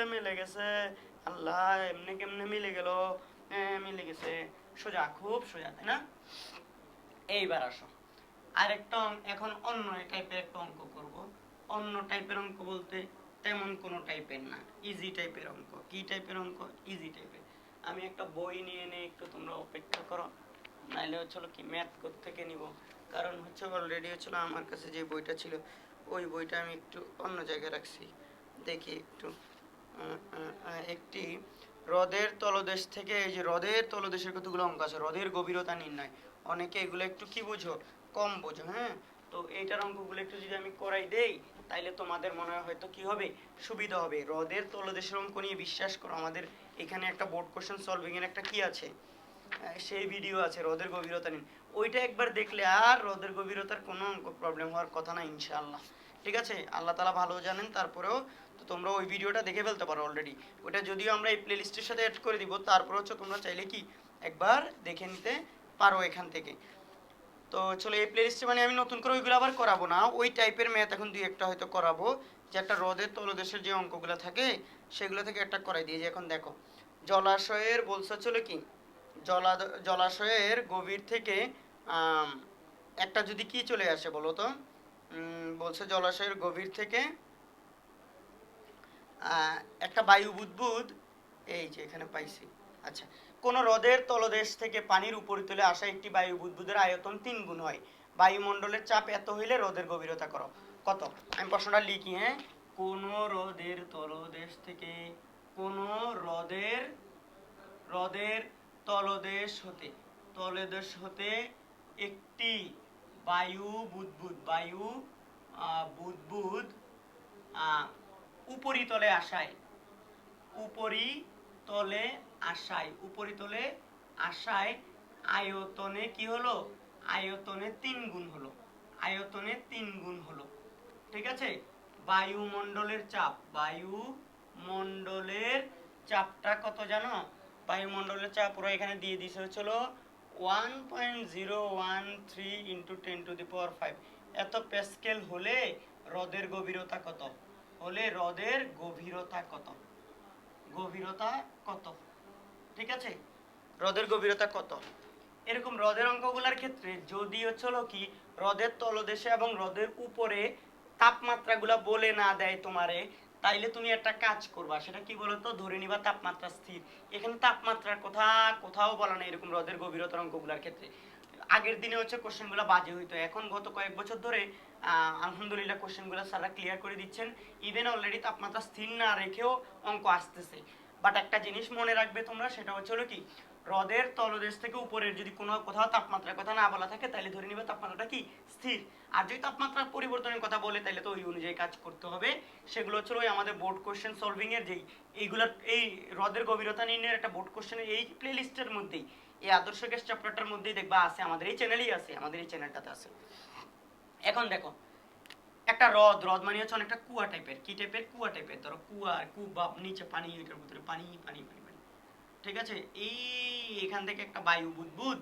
আল্লাহ, এমনি কেমনে মিলে গেল? হ্যাঁ মিলে গেছে, সোজা, খুব সোজা, তাই না? এইবার আসো আরেকটা এখন অন্য টাইপের একটা অঙ্ক করব। অন্য টাইপের অঙ্ক বলতে তেমন কোনো টাইপের না, ইজি টাইপের অঙ্ক। কি টাইপের অঙ্ক? ইজি টাইপের। আমি একটা বই নিয়ে নেই, একটু তোমরা অপেক্ষা করো, নাইলে হচ্ছিল কি ম্যাথ থেকে নিব, কারণ হচ্ছে অলরেডি হচ্ছিল আমার কাছে যে বইটা ছিল ওই বইটা আমি একটু অন্য জায়গায় রাখছি। দেখি একটু, একটি হ্রদের তলদেশ থেকে, এই যে হ্রদের তলদেশের কতগুলো অঙ্ক আছে, হ্রদের গভীরতা নির্ণয়, অনেকে এগুলো একটু কি বুঝো, কম বোঝো, হ্যাঁ। তো এইটার অঙ্কগুলো একটু যদি আমি করাই দেই, তাইলে তোমাদের মনে হয় হয়তো কি হবে, সুবিধা হবে। হ্রদের তলদেশের অঙ্ক নিয়ে বিশ্বাস করো আমাদের এখানে একটা বোর্ড কোশ্চেন সলভিং এর একটা কি আছে, সেই ভিডিও আছে হ্রদের গভীরতা নিয়ে, ওইটা একবার দেখলে আর হ্রদের গভীরতার কোনো প্রবলেম হওয়ার কথা না ইনশাআল্লাহ। ঠিক আছে, আল্লাহ তাআলা ভালো জানেন, তারপরেও তো তোমরা ওই ভিডিওটা দেখে ফেলতে পারো অলরেডি। ওটা যদিও আমরা এই প্লেলিস্টের সাথে অ্যাড করে দিব, তারপর হচ্ছে তোমরা চাইলে কি একবার দেখে নিতে পারো এখান থেকে। তো চলো এই প্লেলিস্টে মানে আমি নতুন করে ওইগুলো আবার করাবো না, ওই টাইপের ম্যাথ এখন দুই একটা হয়তো করাবো, যে একটা হ্রদের তলদেশের যে অঙ্কগুলো থাকে সেগুলো থেকে একটা করাই দিয়ে। যে এখন দেখো জলাশয়ের বলছে চলো কি জলাশয়ের গভীর থেকে একটা যদি কি চলে আসে বলো তো, বলছে জলাশয়ের গভীর থেকে একটা বায়ু বুদবুদ, এই যে এখানে পাইছি। আচ্ছা, কোন হ্রদের তলদেশ থেকে পানির উপরিতলে আসা একটি বায়ু বুদবুদের আয়তন 3 গুণ হয়, বায়ুমণ্ডলের চাপ এত হইলে হ্রদের গভীরতা করো কত। আমি প্রশ্নটা লিখি, হ্যাঁ, কোন হ্রদের তলদেশ থেকে, কোন হ্রদের হ্রদের তলদেশ হতে একটি বায়ু বুদবুদ উপরিতলে আসায় আয়তনে কি হলো, আয়তনে 3 গুণ হলো। ঠিক আছে, বায়ুমণ্ডলের চাপটা কত জানো, বায়ুমণ্ডলের চাপ পুরো এখানে দিয়ে দিছে হচ্ছিল 1.013 ইন্টু 10⁵ এত প্যাসকেল হলে হ্রদের গভীরতা কত, ঠিক আছে, হ্রদের গভীরতা কত। এরকম হ্রদের অঙ্কগুলোর ক্ষেত্রে যদি হচ্ছিল কি হ্রদের তলদেশে এবং হ্রদের উপরে তাপমাত্রাগুলো বলে না দেয় তোমারে, তাইলে তুমি একটা কাজ করবা, সেটা কি বলতো, ধরে নিবা তাপমাত্রা স্থির। এখানে তাপমাত্রার কথা কোথাও বলা নেই এরকম হ্রদের গভীরতার অঙ্কগুলোর ক্ষেত্রে। আগের দিনে হচ্ছে কোশ্চেনগুলো বাজে হইতো, এখন গত কয়েক বছর ধরে আলহামদুলিল্লাহ কোশ্চেনগুলো স্যাররা ক্লিয়ার করে দিচ্ছেন, ইভেন অলরেডি তাপমাত্রা স্থির না রেখেও অঙ্ক আসতেছে। বাট একটা জিনিস মনে রাখবে তোমরা, সেটা হচ্ছে হলো কি, হ্রদের তলদেশ থেকে উপরের যদি কোনো কোথাও তাপমাত্রার কথা না বলা থাকে তাহলে ধরে নিবে তাপমাত্রাটা কি স্থির। আর যদি তাপমাত্রার পরিবর্তনের কথা বলে তাহলে তো ওই অনুযায়ী কাজ করতে হবে। সেগুলো হচ্ছে ওই আমাদের বোর্ড কোশ্চেন সলভিং এর যেই এইগুলোর এই হ্রদের গভীরতা নির্ণয়ের একটা বোর্ড কোশ্চেনের এই প্লে লিস্টের মধ্যেই, এই আদর্শ গ্যাস চ্যাপ্টারটার মধ্যেই দেখবা আছে, আমাদের এই চ্যানেলেই আছে, আমাদের এই চ্যানেলটাতে আছে। এখন দেখো একটা হ্রদ মানে হচ্ছে অনেকটা কুয়া টাইপের, কি টাইপের, কুয়া টাইপের। ধরো কুয়া নিচে পানি, ওইটার ভিতরে পানি পানি পানি পানি, ঠিক আছে। এই এখান থেকে একটা বায়ু বুদবুদ,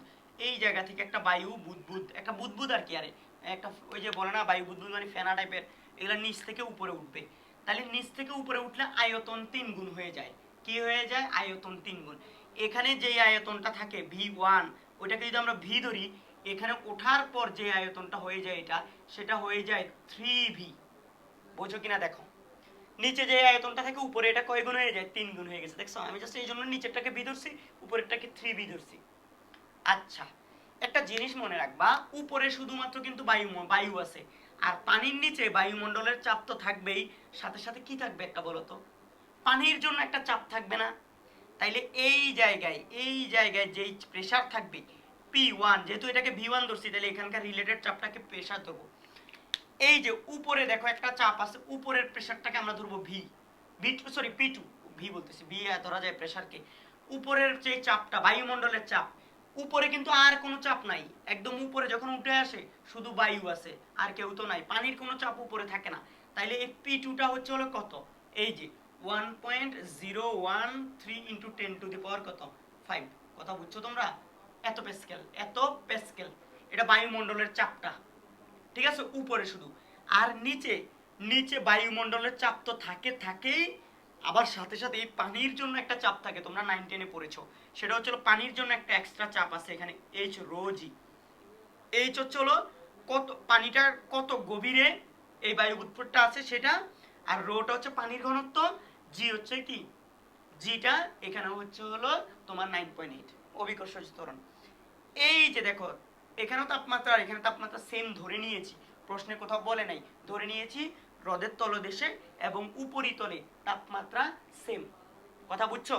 এই জায়গা থেকে একটা বায়ু বুদবুদ, একটা বুদবুদ আর কি, আরে একটা ওই যে বলে না বায়ু বুদবুদ মানে ফেনা টাইপের, এগুলো নিচ থেকে উপরে উঠবে। তাহলে নিচ থেকে উপরে উঠলে আয়তন 3 গুণ হয়ে যায়। কি হয়ে যায়, আয়তন 3 গুণ। এখানে যে আয়তনটা থাকে V1, ওইটাকে যদি আমরা ভি ধরি, এখানে ওঠার পর যে আয়তনটা হয়ে যায় সেটা হয়ে যায় 3V। বোঝো কিনা দেখো, নিচে যে আয়তনটা থাকে উপরে এটা কয় গুণ হয়ে যায়, 3 গুণ হয়ে গেছে। দেখছো, আমি জাস্ট এই জন্য নিচেরটাকে ভি ধরছি, উপরেরটাকে 3V ধরছি। আচ্ছা, একটা জিনিস মনে রাখবা, উপরে শুধুমাত্র কিন্তু বায়ু আছে, আর পানির নিচে বায়ুমণ্ডলের চাপ তো থাকবেই, সাথে সাথে কি থাকবে একটা বলো তো, পানির জন্য একটা চাপ থাকবে না। তাইলে এই জায়গায় যেই প্রেসার থাকবে P1, যেহেতু এটাকে V1 ধরছি, তাহলে এখানকার রিলেটেড চাপটাকে প্রেসার ধরবো। এই যে উপরে দেখো একটা চাপ আছে, উপরের প্রেসারটাকে আমরা ধরবো P2, ভি বলতেছি, ভি ধরা যায় প্রেসারকে। উপরের যে চাপটা বায়ুমণ্ডলের চাপ, উপরে কিন্তু আর কোনো চাপ নাই, একদম উপরে যখন উঠে আসে শুধু বায়ু আছে, আর কেউ তো নাই, পানির কোনো চাপ উপরে থাকে না। তাইলে এই P2টা হচ্ছে হলো কত, এই যে 1.013 ইন্টু 10⁵ কত, 5। কথা বুঝছো তোমরা, এত প্যাসকেল, এটা বায়ুমণ্ডলের চাপটা, ঠিক আছে, উপরে শুধু। আর নিচে বায়ুমণ্ডলের চাপ তো থাকেই, আবার সাথে সাথে এই পানির জন্য একটা চাপ থাকে, তোমরা 9-10 এ পড়েছো, সেটা হচ্ছে পানির জন্য একটা এক্সট্রা চাপ আছে এখানে, এইচ রোজি। এইচ হচ্ছে হলো কত, পানিটার কত গভীরে এই বায়ু বুদবুদটা আছে সেটা, আর রোটা হচ্ছে পানির ঘনত্ব, জি হচ্ছে কি, জিটা এখানে হচ্ছে হলো তোমার 9.8 অভিকর্ষ ত্বরণ। এই যে দেখো এখানেও তাপমাত্রা আর এখানে তাপমাত্রা সেম ধরে নিয়েছি, প্রশ্নে কোথাও বলে নাই, ধরে নিয়েছি হ্রদের তলদেশে এবং উপরিতলে তাপমাত্রা সেম। কথা বুঝছো?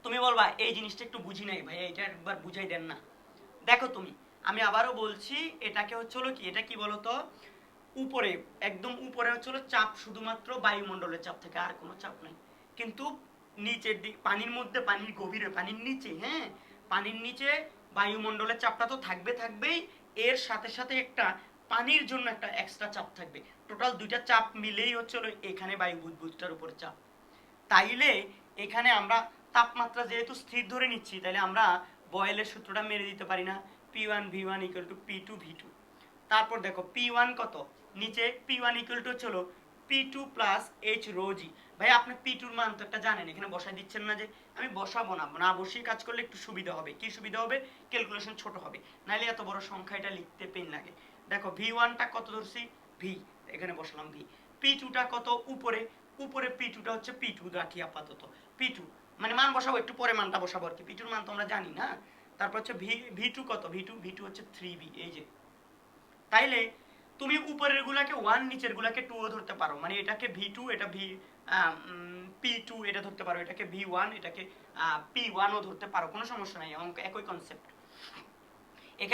তুমি বলবা এই জিনিসটা একটু বুঝি নাই ভাই, এটা একবার বুঝাই দেন না। দেখো তুমি, আমি আবারও বলছি, এটাকে হচ্ছে হলো কি, এটা কি বলতো, উপরে একদম উপরে হচ্ছে হলো চাপ শুধুমাত্র বায়ুমণ্ডলের চাপ থেকে, আর কোনো চাপ নাই। কিন্তু নিচের দিক, পানির মধ্যে, পানির গভীরে, পানির নিচে, হ্যাঁ, পানির নিচে বায়ুমণ্ডলের চাপটা তো থাকবেই, এর সাথে সাথে একটা পানির জন্য একটা এক্সট্রা চাপ থাকবে। টোটাল দুইটা চাপ মিলেই হচ্ছে এখানে বায়ু বুদবুদটার উপর চাপ। তাইলে এখানে আমরা তাপমাত্রা যেহেতু স্থির ধরে নিচ্ছি, তাহলে আমরা বয়েলের সূত্রটা মেরে দিতে পারি না, P1V1 = P2V2। তারপর দেখো P1 কত, নিচে P1 = হলো P2 + H rho g। ভাই আপনি P2 এর মান তো একটা জানেন, এখানে বসাই দিচ্ছেন না যে? আমি বসাবো না, না বসিয়ে কাজ করলে একটু সুবিধা হবে। কি সুবিধা হবে? ক্যালকুলেশন ছোট হবে, নাইলে এত বড় সংখ্যা এটা লিখতে পেন লাগে। দেখো V1টা কত ধরছি, V, এখানে বসালাম V। P2টা কত, উপরে P2টা হচ্ছে P2 রাখি আপাতত, P2 মানে মান বসাবো, একটু পরে মানটা বসাবো আর কি। P2 এর মান তো আমরা জানি না। তারপর হচ্ছে V2 কত, V2 হচ্ছে 3V, এই যে। তাইলে তুমি উপরের গুলাকে 1, নিচের গুলাকে 2 ও ধরতে পারো, মানে এটাকে V2, এটা P2 এটা ধরতে পারো, এটাকে V1, এটাকে P1 ও ধরতে পারো, কোনো সমস্যা নাই, অঙ্ক একই কনসেপ্ট।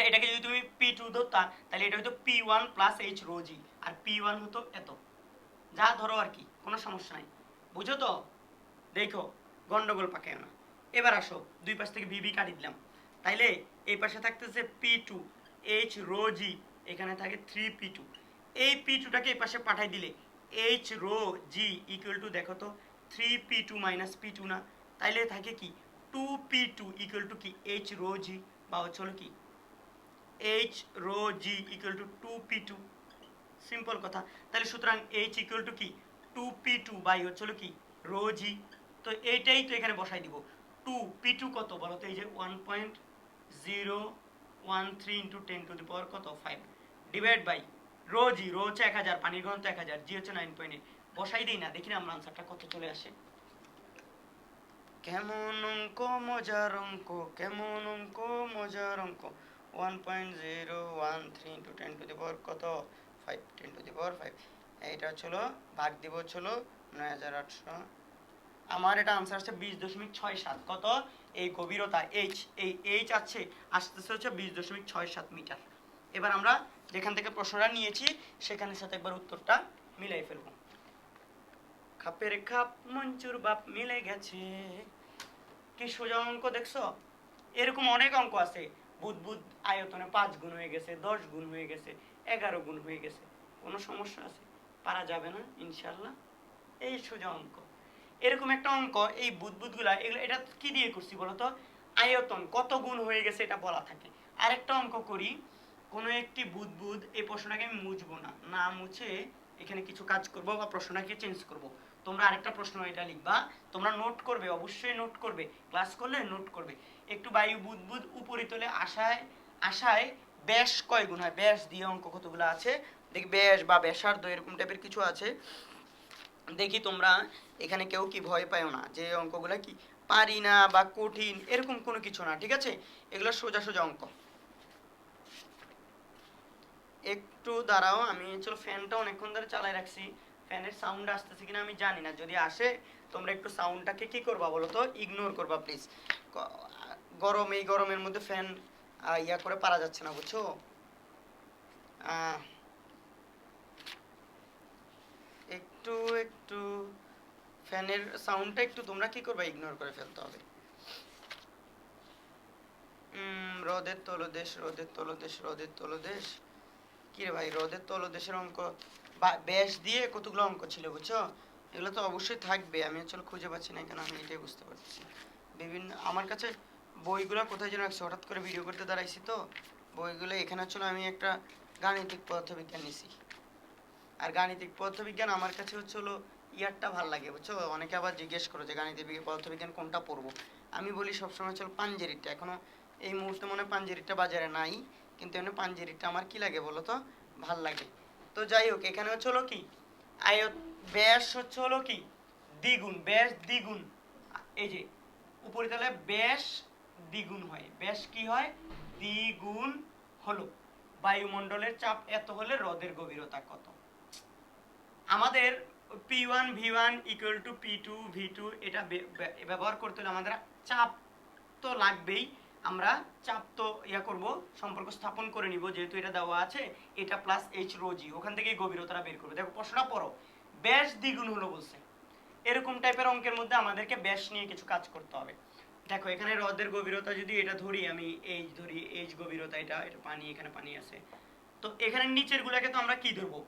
এটাকে যদি তুমি P2 ধরতা, তাহলে এটা হতো P1 + H rho g, আর P1 হতো এত, যা ধরো আর কি, কোনো সমস্যা নাই। বুঝো তো? দেখো গন্ডগোল পাকায় না। এবার আসো, দুই পাশ থেকে ভিভি কাটি দিলাম, তাইলে এই পাশে থাকতেছে P2 H rho g, এখানে থাকে 3P2। এই P2টাকে এই পাশে পাঠাই দিলে H rho g = দেখো তো 3P2 - P2 না, তাইলে থাকে কি 2P2 = কি H rho g, বা হচ্ছে হলো কি H rho g = 2P2। Simple কথা। তাহলে সুতরাং H = কি 2P2 বাই হচ্ছে হলো কি rho g। তো এইটাই তো এখানে বসাই দিব। 2P2 কত বলো তো? এই যে 1.013 × 10⁻⁵ কত 5 divide by rho g, rho হচ্ছে 1000, পানির ঘনত্ব 1000, g হচ্ছে 9.8। বসাই দেই না, দেখি না আমরা আনসারটা কত চলে আসে। কেমন অঙ্ক, মজার অঙ্ক, কেমন অঙ্ক, মজার অঙ্ক। 1.013 × 10⁻⁵ কত 5, 10⁵। এইটা হচ্ছিল ভাগ দিব হচ্ছিল 9800। আমার এটা আনসার হচ্ছে 20.67। কত? এই গভীরতা H, এই H আসতেছে হচ্ছে 20.67 মিটার। এবার আমরা যেখান থেকে প্রশ্নটা নিয়েছি সেখানের সাথে একবার উত্তরটা মিলাই ফেলবো। খাপের খাপ মঞ্চুর বাপ মিলে গেছে। কি সোজা অঙ্ক দেখছো? এরকম অনেক অঙ্ক আছে, বুদবুদ আয়তনে 5 গুণ হয়ে গেছে, 10 গুণ হয়ে গেছে, 11 গুণ হয়ে গেছে, কোনো সমস্যা আছে? পারা যাবে না ইনশাল্লাহ। এই সোজা অঙ্ক, এরকম একটা অঙ্ক, এই বুদবুদগুলা এগুলো, এটা কি দিয়ে করছি বলো তো? আয়তন কত গুণ হয়ে গেছে এটা বলা থাকে। আরেকটা অঙ্ক করি, কোনো একটি বুদবুদ, এই প্রশ্নটাকে আমি মুছবো না, না মুছে এখানে কিছু কাজ করব বা প্রশ্নটাকে চেঞ্জ করব। তোমরা আরেকটা প্রশ্ন এটা লিখবা, তোমরা নোট করবে, অবশ্যই নোট করবে, ক্লাস করলে নোট করবে। একটু বায়ু বুদবুদ উপরিতলে আশায় ব্যাস কয় গুণ হয়, ব্যাস দিয়ে অঙ্ক কতগুলো আছে দেখি, ব্যাস বা ব্যাসার্ধ এরকম টাইপের কিছু আছে। দেখি তোমরা এখানে কেউ কি ভয় পাও না যে অঙ্কগুলো কি পারি না বা কঠিন, এরকম কোনো কিছু না, ঠিক আছে? এগুলো সোজা সোজা অঙ্ক। একটু দাঁড়াও, আমি চলো ফ্যানটা অনেকক্ষণ ধরে চালাই রাখছি, ফ্যানের সাউন্ড আসতেছে কিনা আমি জানি না, যদি আসে তোমরা একটু সাউন্ডটাকে কি করবা বলো তো, ইগনোর করবা প্লিজ। এই গরমের মধ্যে ফ্যান ইয়া করে পারা যাচ্ছে না, বুঝছো? একটু একটু ফ্যানের সাউন্ডটা একটু তোমরা কি করবা, ইগনোর করে ফেলতে হবে। রোদের তলদেশ, রোদের তলদেশ, রোদের তলদেশ, কি রে ভাই, রোদের তলদেশের অঙ্ক ব্যাস দিয়ে কতগুলো অঙ্ক ছিল বুঝছো? এগুলো তো অবশ্যই থাকবে, আমি আসলে খুঁজে পাচ্ছি না কেন, আমি এটাই বুঝতে পারছি। বিভিন্ন আমার কাছে বইগুলো কোথায় যেন রাখছি, হঠাৎ করে ভিডিও করতে দাঁড়াইছি তো বইগুলো এখানে হচ্ছিল। আমি একটা গাণিতিক পদার্থবিজ্ঞান নিছি, আর গাণিতিক পদার্থবিজ্ঞান আমার কাছে হচ্ছে হলো ইয়ারটা ভাল লাগে বুঝছো? অনেকে আবার জিজ্ঞেস করো যে গাণিতিক পদার্থবিজ্ঞান কোনটা পড়বো, আমি বলি সবসময় চলো পাঞ্জেরিটা। এখনো এই মুহূর্তে মনে হয় পাঞ্জেরিটা বাজারে নাই, কিন্তু এমনি পাঞ্জেরিটা আমার কি লাগে বলো তো, ভাল লাগে। তো যাই হোক, এখানে হচ্ছে হলো কি ব্যাস হচ্ছে হলো কি দ্বিগুণ, ব্যাস দ্বিগুণ, এই যে উপরিতলে ব্যাস দ্বিগুণ হয়, ব্যাস কি হয় দ্বিগুণ হলো বায়ুমণ্ডলের চাপ এত হলে হ্রদের গভীরতা কত। আমাদের P1 V1 = P2 V2 এটা ব্যবহার করতে হলে আমাদের চাপ তো লাগবেই, আমরা চাপ তো ইয়া করব, সম্পর্ক স্থাপন করে নিব, যেহেতু এটা দেওয়া আছে, এটা প্লাস H rho g, ওখান থেকে গভীরতাটা বের করবে। দেখো প্রশ্নটা পড়ো, ব্যাস দ্বিগুণ হলো বলছে, এরকম টাইপের অঙ্কের মধ্যে আমাদেরকে ব্যাস নিয়ে কিছু কাজ করতে হবে। দেখো এখানে হ্রদের গভীরতা যদি এটা ধরি, আমি এইচ ধরি, এইচ গভীরতা, এটা এটা পানি, এখানে পানি আছে। তো এখানে নিচের গুলাকে তো আমরা কি ধরবো,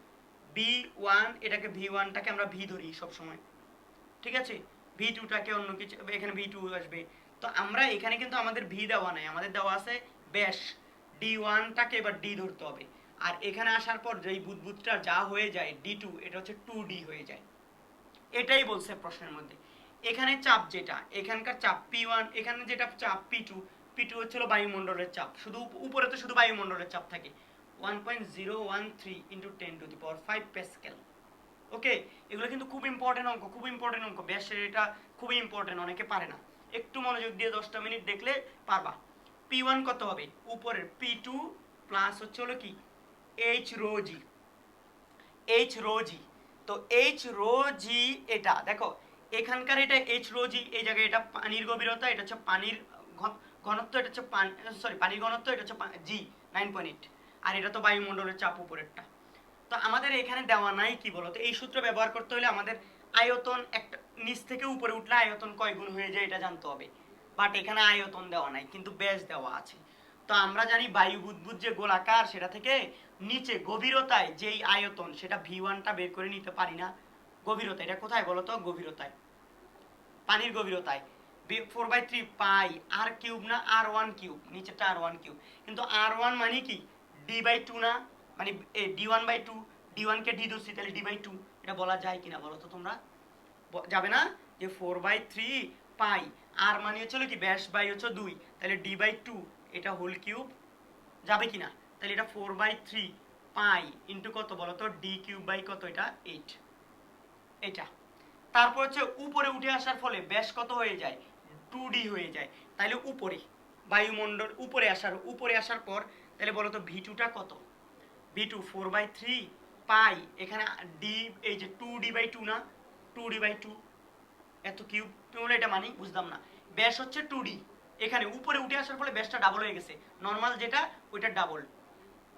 V1, এটাকে V1টাকে আমরা ভি ধরি সব সময়, ঠিক আছে। V2টাকে অন্য কিছু, এখানে V2 আসবে। তো আমরা এখানে কিন্তু আমাদের ভি দেওয়া নাই, আমাদের দেওয়া আছে ব্যাস। D1টাকে এবার ডি ধরতে হবে। আর এখানে আসার পর যেই বুদবুদটা যা হয়ে যায় D2, এটা হচ্ছে 2D হয়ে যায়। এটাই বলছে প্রশ্নের মধ্যে। এখানে চাপ যেটা, এখানকার চাপ P1, এখানে যেটা চাপ P2, P2 হচ্ছিল বায়ুমণ্ডলের চাপ, শুধু উপরে তো শুধু বায়ুমণ্ডলের চাপ থাকে, 1.013 × 10⁵ প্যাসকেল। ওকে, এগুলো কিন্তু খুব ইম্পর্টেন্ট অঙ্ক, খুব ইম্পর্টেন্ট অঙ্ক, ব্যাসের এটা খুবই ইম্পর্টেন্ট, অনেকে পারে না। একটু মনোযোগ দিয়ে 10টা মিনিট দেখলে পারবা। P1 কত হবে, উপরের P2 প্লাস হচ্ছে হলো কি H রো জি, H রো জি। তো H রো জি, এটা দেখো এখানকার এটা H রো জি, এই জায়গায় এটা পানির গভীরতা, এটা হচ্ছে পানির ঘনত্ব, এটা হচ্ছে পানির ঘনত্ব, এটা হচ্ছে জি 9.8, আর এটা তো বায়ুমণ্ডলের চাপ উপরেরটা। তো আমাদের এখানে দেওয়া নাই কি বলতো, এই সূত্র ব্যবহার করতে হলে আমাদের আয়তন একটা নিচ থেকে উপরে উঠলে আয়তন কয় গুণ হয়ে যায় এটা জানতে হবে। বাট এখানে আয়তন দেওয়া নাই, কিন্তু ব্যাস দেওয়া আছে। তো আমরা জানি বায়ু বুদবুদ যে গোলাকার, সেটা থেকে নিচে গভীরতায় যেই আয়তন, সেটা V1টা বের করে নিতে পারি না। গভীরতা এটা কোথায় বলতো, গভীরতায়, পানির গভীরতায় 4/3 পাই আর কিউব না R1 কিউব, নিচেরটা R1 কিউব। কিন্তু R1 মানে কি D/2 না, মানে D1/2, D1 কে D ধরছি, তাহলে D/2, এটা বলা যায় কিনা বলো তো তোমরা, যাবে না। যে 4/3 পাই, আর মানে হচ্ছে কি ব্যাস বাই হচ্ছে 2, তাহলে D/2 এটা হোল কিউব, যাবে কিনা। তাহলে এটা 4/3 পাই ইন্টু কত বলো তো, D কিউব বাই কত, এটা 8, এটা। তারপর হচ্ছে উপরে উঠে আসার ফলে ব্যাস কত হয়ে যায়, 2D হয়ে যায়। তাহলে উপরে বায়ুমণ্ডল উপরে আসার পর তাহলে বলো তো V2টা কত, V2 4/3 পাই, এখানে ডি, এই যে 2D/2 না, 2D/2 এত কিউব, তুমি এটা মানি বুঝলাম না। ব্যাস হচ্ছে 2D, এখানে উপরে উঠে আসার ফলে ব্যাসটা ডাবল হয়ে গেছে, নর্মাল যেটা ওইটা ডাবল।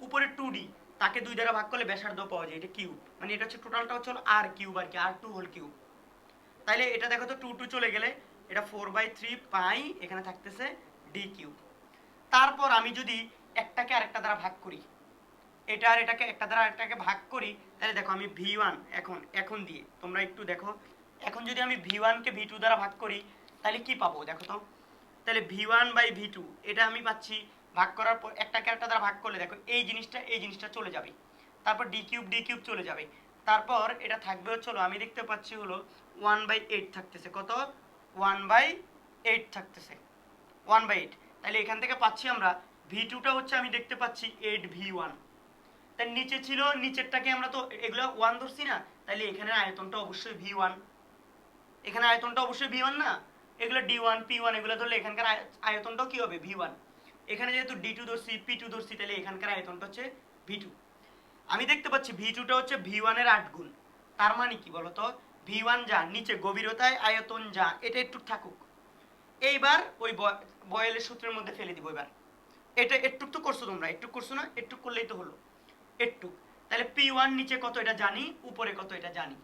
উপরে 2D, তাকে 2 দ্বারা ভাগ করলে ব্যাসার্ধ পাওয়া যায়, এটা কিউব, মানে এটা হচ্ছে টোটালটা হচ্ছে আর কিউব, আর কি R2 হোল কিউব। তাইলে এটা দেখো তো 2 চলে গেলে এটা 4/3 পাই, এখানে থাকতেছে D কিউব। তারপর আমি যদি একটাকে আরেকটা দ্বারা ভাগ করি, এটা আর এটাকে একটা দ্বারা আরেকটাকে ভাগ করি, তাহলে দেখো আমি V1 এখন দিয়ে তোমরা একটু দেখো, এখন যদি আমি V1 কে V2 দ্বারা ভাগ করি তাহলে কি পাবো দেখো তো। তাহলে V1/V2 এটা আমি পাচ্ছি, ভাগ করার পর একটাকে আরেকটা দ্বারা ভাগ করলে দেখো এই জিনিসটা চলে যাবে, তারপর D কিউব চলে যাবে। তারপর এটা থাকবে হচ্ছে হলো, আমি দেখতে পাচ্ছি হলো 1/8 থাকতেছে, কত 1/8 থাকতেছে, 1/8। তাহলে এখান থেকে পাচ্ছি আমরা V2টা হচ্ছে, আমি দেখতে পাচ্ছি 8V1। তার নিচে ছিল, নিচেরটাকে আমরা তো এগুলো 1 ধরছি না, তাহলে এখানে আয়তনটা অবশ্যই V1, এখানে আয়তনটা অবশ্যই V1 না, এগুলো D1 P1 এগুলো ধরলে এখানকার আয়তনটাও কি হবে V1। এখানে যেহেতু D2 ধরছি, P2 ধরছি, তাহলে এখানকার আয়তনটা হচ্ছে V2। আমি দেখতে পাচ্ছি V2টা হচ্ছে V1 এর 8 গুণ। তার মানে কি বলতো, V1 যা, নিচে গভীরতায় আয়তন যা, এটা একটু থাকুক। এইবার ওই বয়েলের সূত্রের মধ্যে ফেলে দিব। এবার এটা একটু তো করছো তোমরা, একটু করছো না, একটু করলেই তো হলো, একটু। তাহলে P1 নিচে কত এটা জানি, উপরে কত এটা জানি।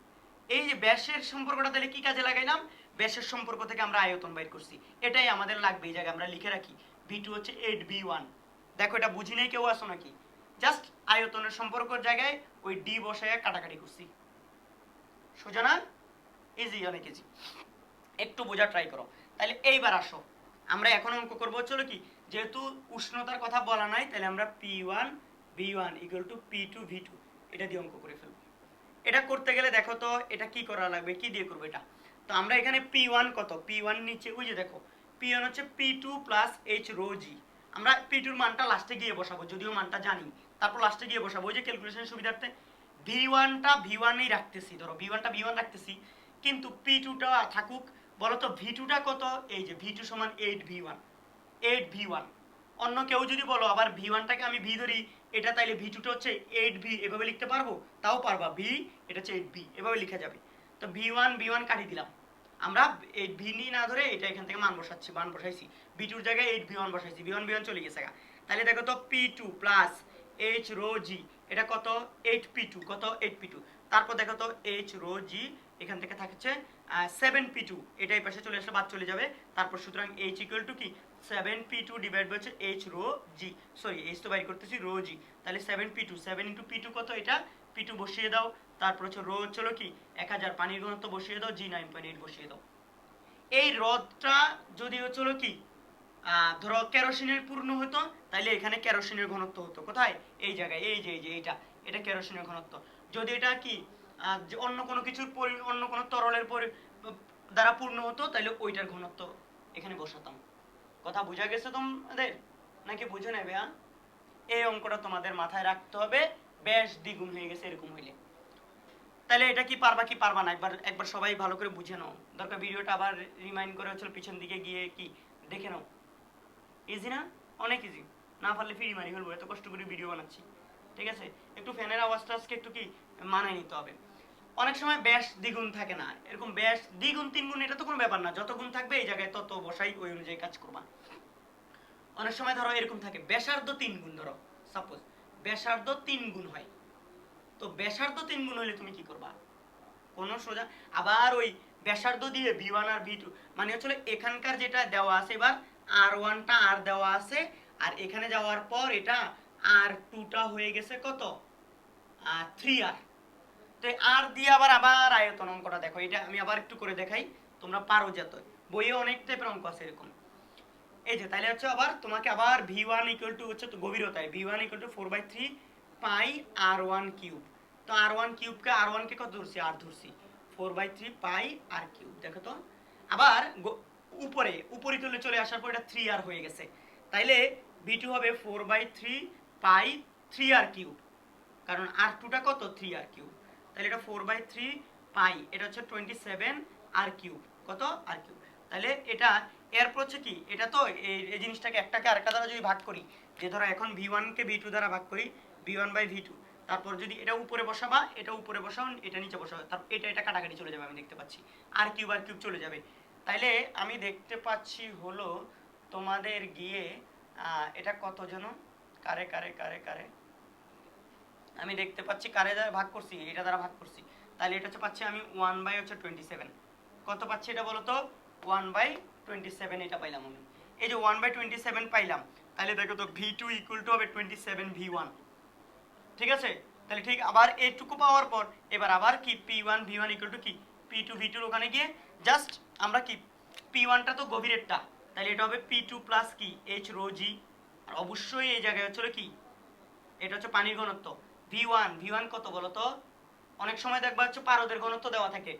এই যে ব্যাসের সম্পর্কটা তাহলে কি কাজে লাগাইলাম, ব্যাসের সম্পর্ক থেকে আমরা আয়তন বাইর করছি, এটাই আমাদের লাগবে। এই জায়গায় আমরা লিখে রাখি V2 হচ্ছে 8V1। দেখো এটা বুঝি নেই কেউ আসো নাকি, জাস্ট আয়তনের সম্পর্কের জায়গায় ওই ডি বসায় কাটাকাটি করছি, সোজা না, ইজি, অনেক ইজি, একটু বোঝা ট্রাই করো। তাহলে এইবার আসো, আমরা এখন অঙ্ক করবো চলো কি, যেহেতু উষ্ণতার কথা বলা নাই, তাহলে আমরা P1V1 = P2V2 এটা দিয়ে অঙ্ক করে ফেলবো। এটা করতে গেলে দেখো তো এটা কি করা লাগবে, কি দিয়ে করবো এটা। তো আমরা এখানে P1 কত, P1 নিচে ওই যে দেখো P1 হচ্ছে P2 + H রো জি। আমরা P2 এর মানটা লাস্টে গিয়ে বসাবো, যদিও মানটা জানি, তারপর লাস্টে গিয়ে বসাবো ওই যে ক্যালকুলেশন সুবিধার্থে। V1টা V1ই রাখতেছি, ধরো V1টা V1 রাখতেছি, কিন্তু P2টা থাকুক। বলো তো V2টা কত, এই যে V2 = 8V1, 8V1। অন্য কেউ যদি বলো আবার V1টাকে আমি V ধরি, এটা তাইলে V2টা হচ্ছে 8V, এভাবে লিখতে পারবো, তাও পারবা, V এটা হচ্ছে 8V, এভাবে লেখা যাবে। তো V1 কাটি দিলাম, আমরা 8V না ধরে এটা এখান থেকে মান বসাচ্ছি, মান বসাইছি, V2 এর জায়গায় 8V1 বসাইছি, V1 চলে গেছে। তাহলে দেখো তো P2 + H রো জি, এটা কত 8P2, কত 8P2। তারপর দেখো তো H রো জি এখান থেকে থাকছে 7p2, এটা এই পাশে চলে আসলে বাদ চলে যাবে। তারপর সুতরাং h ইকুয়াল টু কি 7p2 ডিভাইড বাই হচ্ছে h রো জি, সরি h তো বাইর করতেছি রো জি, তাহলে 7p2, 7 ইন্টু p2 কত, এটা p2 বসিয়ে দাও, তারপর হচ্ছে রো হচ্ছে কি 1000, পানির ঘনত্ব বসিয়ে দাও, জি 9.8 বসিয়ে দাও। এই হ্রদটা যদি হচ্ছিল কি ধরো কেরোসিনের পূর্ণ হতো, তাহলে এখানে কেরোসিনের ঘনত্ব হতো কোথায়, এই জায়গায়, এই যে এটা কেরোসিনের ঘনত্ব। যদি এটা কি যে অন্য কোনো কিছুর অন্য কোনো তরলের দ্বারা পূর্ণ হতো, তাহলে ওইটার ঘনত্ব এখানে বসাতাম। কথা বোঝা গেছে তোমাদের নাকি বুঝে নেবে? এই অঙ্কটা তোমাদের মাথায় রাখতে হবে, ব্যাস দ্বিগুণ হয়ে গেছে এরকম হইলে। তাহলে এটা কি পারবা কি পারবা না একবার সবাই ভালো করে বুঝে নাও, দরকার ভিডিওটা আবার রিমাইন্ড করে হচ্ছে পিছন দিকে গিয়ে কি দেখে নাও। ইজি না? অনেক ইজি। না পারলে ফ্রি মারি ফেলবো, এত কষ্ট করে ভিডিও বানাচ্ছি। ঠিক আছে, একটু ফ্যানের আওয়াজটা আজকে একটু কি মানায় নিতে হবে। অনেক সময় ব্যাস দ্বিগুণ থাকে না, এরকম ব্যাস দ্বিগুণ তিনগুণ এটা তো কোনো ব্যাপার না, যত গুণ থাকবে এই জায়গায় তত বসাই ওই অনুযায়ী কাজ করবা। অনেক সময় ধরো এরকম থাকে ব্যাসার্ধ 3 গুণ, ধরো সাপোজ ব্যাসার্ধ 3 গুণ হয়, তো ব্যাসার্ধ 3 গুণ হলে তুমি কি করবা, কোনো সোজা আবার ওই ব্যাসার্ধ দিয়ে v1 আর v2 মানে হচ্ছে এখানকার যেটা দেওয়া আছে, এবার r1টা আর দেওয়া আছে, আর এখানে যাওয়ার পর এটা r2টা হয়ে গেছে কত 3r, তো আর দিয়ে আবার আয়তন অঙ্কটা দেখো, এটা আমি আবার একটু করে দেখাই, তোমরা পারো যত, বইয়ে অনেক টাইপের অঙ্ক আছে এরকম। এই যে তাহলে হচ্ছে আবার তোমাকে আবার v1 ইকুয়াল টু হচ্ছে তো গভীরতায় v1 equal to 4/3 pi r1 cube, তো r1 কিউবকে r1 কে কত ধরছি r ধরছি 4/3 পাই r কিউব। দেখো তো আবার উপরিতলে চলে আসার পর এটা 3r হয়ে গেছে, তাইলে v2 হবে 4/3 পাই 3r কিউব, কারণ r2টা কত 3r কিউব, তাহলে এটা 4/3 পাই, এটা হচ্ছে 27 r কিউব, কত r কিউব। তাহলে এটা এরপর হচ্ছে কি, এটা তো এই জিনিসটাকে একটাকে আরেকটা দ্বারা যদি ভাগ করি, যে ধরো এখন v1 কে v2 দ্বারা ভাগ করি, v1/v2, তারপর যদি এটা উপরে বসাবা, এটা উপরে বসাও, এটা নিচে বসাও, তারপর এটা কাটাকাটি চলে যাবে, আমি দেখতে পাচ্ছি আর কিউব চলে যাবে। তাইলে আমি দেখতে পাচ্ছি হলো তোমাদের গিয়ে এটা কত যেন কারে কারে কারে কারে আমি দেখতে পাচ্ছি কারে দ্বারা ভাগ করছি, এটা দ্বারা ভাগ করছি, তাহলে এটা হচ্ছে পাচ্ছি আমি 1/27, কত পাচ্ছি এটা বলো তো 1/27, এটা পাইলাম আমি, এই যে 1/27 পাইলাম, তাহলে দেখো তো v2 ইকুয়াল টু হবে 27 v1, ঠিক আছে। তাহলে ঠিক আবার এইটুকু পাওয়ার পর এবার আবার কি p1 v1 ইকুয়াল টু কি p2 v2 ওখানে গিয়ে জাস্ট আমরা কি p1টা তো গভীরেরটা, তাহলে এটা হবে p2 প্লাস কি h রো জি, আর অবশ্যই এই জায়গায় হচ্ছে কি এটা হচ্ছে পানির ঘনত্ব v1 কত বলো তো, অনেক সময় দেখবা হচ্ছে পারদের ঘনত্ব দেওয়া থাকে,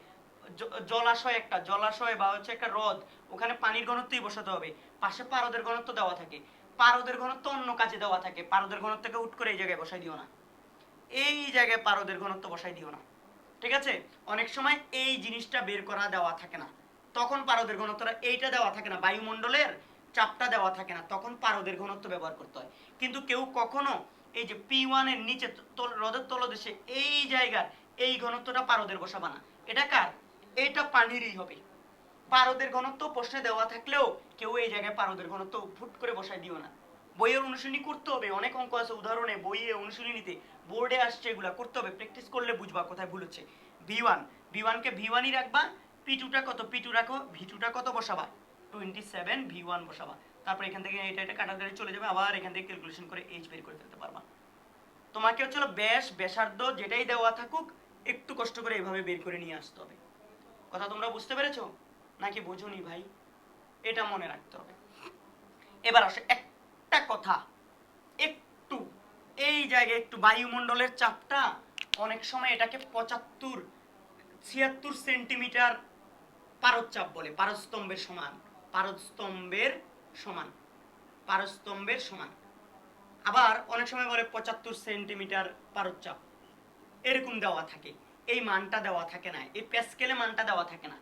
জলাশয় বা হচ্ছে একটা হ্রদ, ওখানে পানির ঘনত্বই বসাতে হবে, পাশে পারদের ঘনত্ব দেওয়া থাকে, পারদের ঘনত্ব অন্য কাজে দেওয়া থাকে, পারদের ঘনত্বকে হুট করে এই জায়গায় বসাই দিও না, এই জায়গায় পারদের ঘনত্ব বসাই দিও না, ঠিক আছে। অনেক সময় এই জিনিসটা বের করা দেওয়া থাকে না, তখন পারদের ঘনত্বটা এইটা দেওয়া থাকে না, বায়ুমণ্ডলের চাপটা দেওয়া থাকে না, তখন পারদের ঘনত্ব ব্যবহার করতে হয়। কিন্তু কেউ কখনো এই যে p1 এর নিচে হ্রদের তলদেশে এই জায়গার এই ঘনত্বটা পারদের বসাবা না, এটা কার, এটা পানিরই হবে। পারদের ঘনত্ব প্রশ্নে দেওয়া থাকলেও কেউ এই জায়গায় পারদের ঘনত্ব ফুট করে বসাই দিও না, বইয়ের অনুশীলনী করতে হবে, অনেক অঙ্ক আছে উদাহরণে বইয়ে অনুশীলনীতে বোর্ডে আসছে, এগুলা করতে হবে, প্র্যাকটিস করলে বুঝবা কোথায় ভুল হচ্ছে। v1 কে v1ই রাখবা, p2টা কত p2 রাখো, v2টা কত বসাবা 27 v1 বসাবা, তারপর এখান থেকে এটা কাটাকাটি চলে যাবে, আবার এখান থেকে ক্যালকুলেশন করে h বের করে ফেলতে পারবা। তোমাকে হচ্ছে ব্যাসার্ধ যেটাই দেওয়া থাকুক একটু কষ্ট করে এইভাবে বের করে নিয়ে আসতে হবে। কথা তোমরা বুঝতে পেরেছো নাকি বোঝোনি ভাই? এটা মনে রাখতে হবে। এবার আসে একটা কথা, একটু এই জায়গায় একটু বায়ুমণ্ডলের চাপটা অনেক সময় এটাকে 76 সেন্টিমিটার পারদচাপ বলে, পারস্তম্ভের সমান, আবার অনেক সময় বলে 75 সেন্টিমিটার পারদচাপ, এরকম দেওয়া থাকে, এই মানটা দেওয়া থাকে না, এই প্যাসকেলে মানটা দেওয়া থাকে না,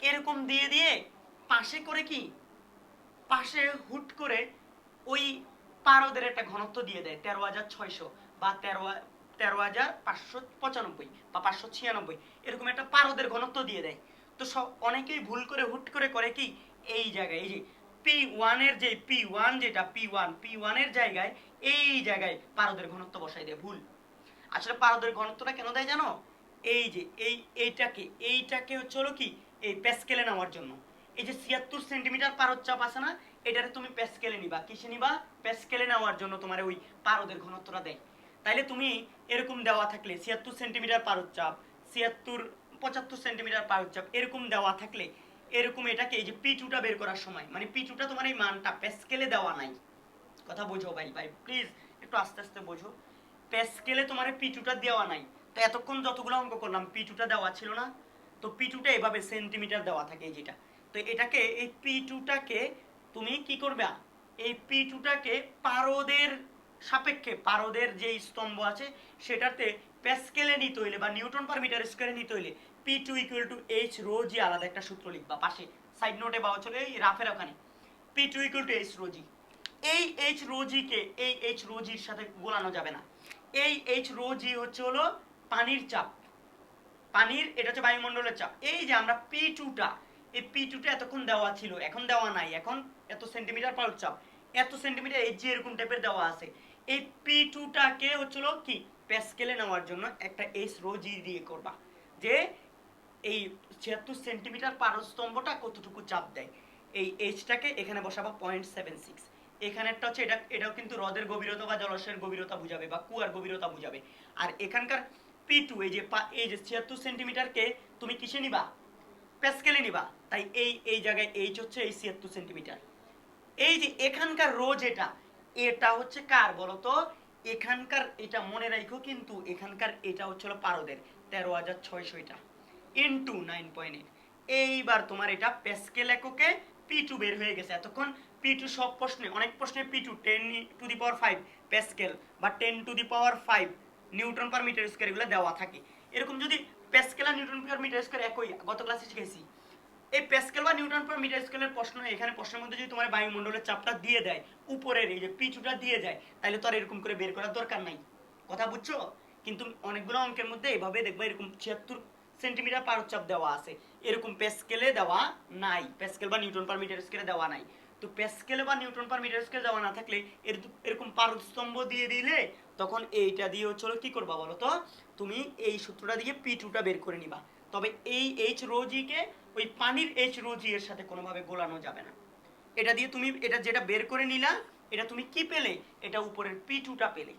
এরকম দিয়ে দিয়ে পাশে করে কি পাশে হুট করে ওই পারদের একটা ঘনত্ব দিয়ে দেয় 13,600 বা 13,595 বা 596, এরকম একটা পারদের ঘনত্ব দিয়ে দেয়। তো অনেকেই ভুল করে হুট করে কি এই জায়গায় এই যে p1 এর যে p1 যেটা p1 এর জায়গায় এই জায়গায় পারদের ঘনত্ব বসাই দেয়, ভুল। আসলে পারদের ঘনত্বটা কেন দেয় জানো, এই যে এইটাকে হচ্ছে হলো কি এই প্যাসকেলে নেওয়ার জন্য এই যে ৭৬ সেন্টিমিটার পারদ চাপ আছে না, এটারে তুমি প্যাসকেলে নিবা, কিসে নিবা? প্যাসকেলে নেওয়ার জন্য তোমার ওই পারদের ঘনত্বটা দেয়। তাইলে তুমি এরকম দেওয়া থাকলে ৭৬ সেন্টিমিটার পারদ চাপ, ৭৫ সেন্টিমিটার পারদ চাপ এরকম দেওয়া থাকলে এরকম এটাকে এই যে পি2টা বের করার সময়, মানে পি2টা তোমার এই মানটা প্যাসকেলে দেওয়া নাই, কথা বোঝো ভাই ভাই প্লিজ একটু আস্তে আস্তে বোঝো। প্যাসকেলে তোমার পি2টা দেওয়া নাই, তো এতক্ষণ যতগুলো অঙ্ক করলাম পি2টা দেওয়া ছিল না, তো পি2টা এভাবে সেন্টিমিটার দেওয়া থাকে যেটা, তো এটাকে এই পি2টাকে তুমি কি করবে, এই পি2টাকে পারদের সাপেক্ষে পারদের যে স্তম্ভ আছে সেটাতে প্যাসকেলে নিতে হইলে বা নিউটন পার মিটার স্কয়ারে নিতে হইলে পি2 ইকুয়াল টু এইচ রো জি আলাদা একটা সূত্র লিখবা পাশে সাইড নোটে বা হচ্ছে এই রাফের ওখানে পি2 ইকুয়াল টু এইচ রো জি। এই এইচ রো জি কে এই এইচ রো জির সাথে গোলানো যাবে না। এই এইচ রো জি হচ্ছে হলো পানির চাপ, পানির এটা হচ্ছে বায়ুমণ্ডলের চাপ। এই যে আমরা পি2টা, এই পি2টা এতক্ষণ দেওয়া ছিল, এখন দেওয়া নাই, এখন এত সেন্টিমিটার পারদ চাপ, এত সেন্টিমিটার এই যে এরকম টাইপের দেওয়া আছে, এই পি2টাকে হচ্ছিল কি প্যাসকেলে নেওয়ার জন্য একটা এইচ রো জি দিয়ে করবা, যে এই ৭৬ সেন্টিমিটার পারস্তম্ভটা কতটুকু চাপ দেয়, এই এইচটাকে এখানে বসাবা 0.76, এখানেরটা হচ্ছে এটাও কিন্তু হ্রদের গভীরতা বা জলাশয়ের গভীরতা বুঝাবে বা কুয়ার গভীরতা বুঝাবে। আর এখানকার পি2 এই যে ৭৬ সেন্টিমিটারকে তুমি কিসে নিবা? প্যাসকেলে নিবা, তাই এই জায়গায় এইচ হচ্ছে এই ৭৬ সেন্টিমিটার। এই যে এখানকার রো যেটা, এটা হচ্ছে কার বলতো? এখানকার এটা মনে রাখো কিন্তু এখানকার এটা হচ্ছে পারদের ১৩,৬০০ এটা ইন্টু 9.8। এইবার তোমার এটা প্যাসকেল এককে পি2 বের হয়ে গেছে। এতক্ষণ পি2 সব প্রশ্নে অনেক প্রশ্নে পি2 10⁵ প্যাসকেল বা 10⁵ নিউটন পার মিটার স্কয়ার এগুলো দেওয়া থাকে। এরকম যদি প্যাসকেল আর নিউটন পার মিটার স্কয়ার একই, গত ক্লাসে শিখেছি, এই প্যাসকেল বা নিউটন পার মিটার স্কয়ারের প্রশ্ন এখানে প্রশ্নের মধ্যে যদি তোমার বায়ুমণ্ডলের চাপটা দিয়ে দেয়, উপরের এই যে পি2টা দিয়ে যায়, তাহলে তো আর এরকম করে বের করার দরকার নাই, কথা বুঝছো? কিন্তু অনেকগুলো অঙ্কের মধ্যে এভাবে দেখবা এরকম ৭৬ সেন্টিমিটার পারদ দেওয়া আছে, এরকম প্যাসকেলে দেওয়া নাই, প্যাসকেল বা নিউটন পার মিটার স্কয়ারে দেওয়া নাই। তো প্যাসকেলে বা নিউটন পার মিটার স্কয়ারে দেওয়া না থাকলে এরকম পারদস্তম্ভ দিয়ে দিলে তখন এইটা দিয়ে হচ্ছে কি করবা বলো তো? তুমি এই সূত্রটা দিয়ে পি2টা বের করে নিবা। তবে এই এইচ রো জি কে ওই পানির এইচ রো জি এর সাথে কোনোভাবে গোলানো যাবে না। এটা দিয়ে তুমি এটা যেটা বের করে নিলা, এটা তুমি কি পেলে? এটা উপরের পি2টা পেলে।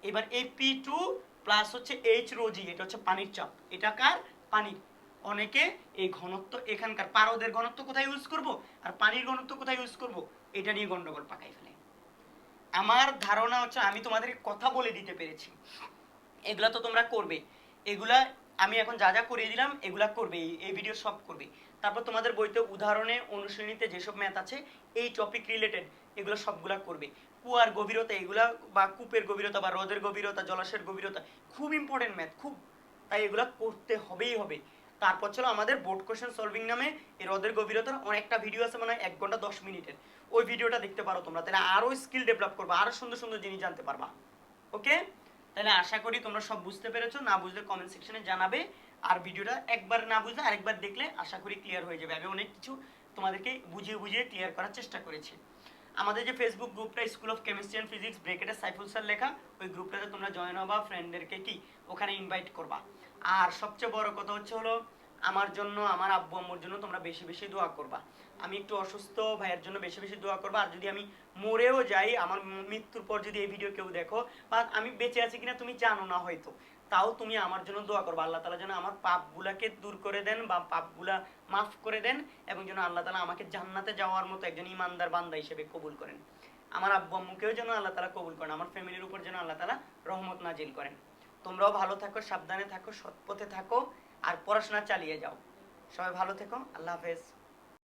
এবার এই পি2 প্লাস হচ্ছে এইচ রো জি, এটা হচ্ছে পানির চাপ, এটা কার? পানির। অনেকে এই ঘনত্ব এখানকার পারদের ঘনত্ব কোথায় ইউজ করব আর পানির ঘনত্ব কোথায় ইউজ করব এটা নিয়ে গন্ডগোল পাকাই ফেলে। আমার ধারণা হচ্ছে আমি তোমাদের কথা বলে দিতে পেরেছি, এগুলা তো তোমরা করবে, এগুলা আমি এখন যা যা করিয়ে দিলাম এগুলা করবে, এই ভিডিও সব করবে। তারপর তোমাদের বইতে উদাহরণে অনুশীলনীতে যেসব ম্যাথ আছে এই টপিক রিলেটেড এগুলো সবগুলা করবে। কুয়ার গভীরতা এগুলা বা কূপের গভীরতা বা হ্রদের গভীরতা জলাশয়ের গভীরতা খুব ইম্পর্টেন্ট ম্যাথ, খুব, তাই এগুলা করতে হবেই হবে। তারপর ছিল আমাদের বোর্ড কোশ্চেন সলভিং নামে এই হ্রদের গভীরতার অনেকটা ভিডিও আছে, মানে 1 ঘন্টা 10 মিনিটের, ওই ভিডিওটা দেখতে পারো তোমরা, তাহলে আরো স্কিল ডেভেলপ করবা, আরো সুন্দর সুন্দর জিনিস জানতে পারবা। ওকে, তাহলে আশা করি তোমরা সব বুঝতে পেরেছো, না বুঝলে কমেন্ট সেকশনে জানাবে। আর ভিডিওটা একবার না বুঝলে আরেকবার দেখলে আশা করি ক্লিয়ার হয়ে যাবে। আমি অনেক কিছু তোমাদেরকে বুঝিয়ে বুঝিয়ে ক্লিয়ার করার চেষ্টা করেছি। আমাদের যে ফেসবুক গ্রুপটা school of chemistry and physics ব্রেকেটে সাইফুল স্যার লেখা, ওই গ্রুপটাতে তোমরা জয়েন হবা, ফ্রেন্ডদেরকে কি ওখানে ইনভাইট করবা। আর সবচেয়ে বড় কথা হচ্ছে হলো আমার জন্য, আমার আব্বু আম্মুর জন্য তোমরা বেশি বেশি দোয়া করবা। আমি একটু অসুস্থ, ভাইয়ের জন্য বেশি বেশি দোয়া করবা। আর যদি আমি মরেও যাই, আমার মৃত্যুর পর যদি এই ভিডিও কেউ দেখো বা আমি বেঁচে আছি কিনা তুমি জানো না হয়তো, তাও তুমি আমার জন্য দোয়া করবা, আল্লাহ তাআলা যেন আমার পাপগুলাকে দূর করে দেন বা পাপগুলা মাফ করে দেন, এবং যেন আল্লাহ তাআলা আমাকে জান্নাতে যাওয়ার মতো একজন ইমানদার বান্দা হিসেবে কবুল করেন। আমার আব্বু আম্মুকেও যেন আল্লাহ তাআলা কবুল করেন, আমার ফ্যামিলির উপর যেন আল্লাহ তাআলা রহমত নাজিল করেন। তোমরাও ভালো থাকো, সাবধানে থাকো, সৎ পথে থাকো, আর পড়াশোনা চালিয়ে যাও। সবাই ভালো থেকো, আল্লাহ হাফেজ।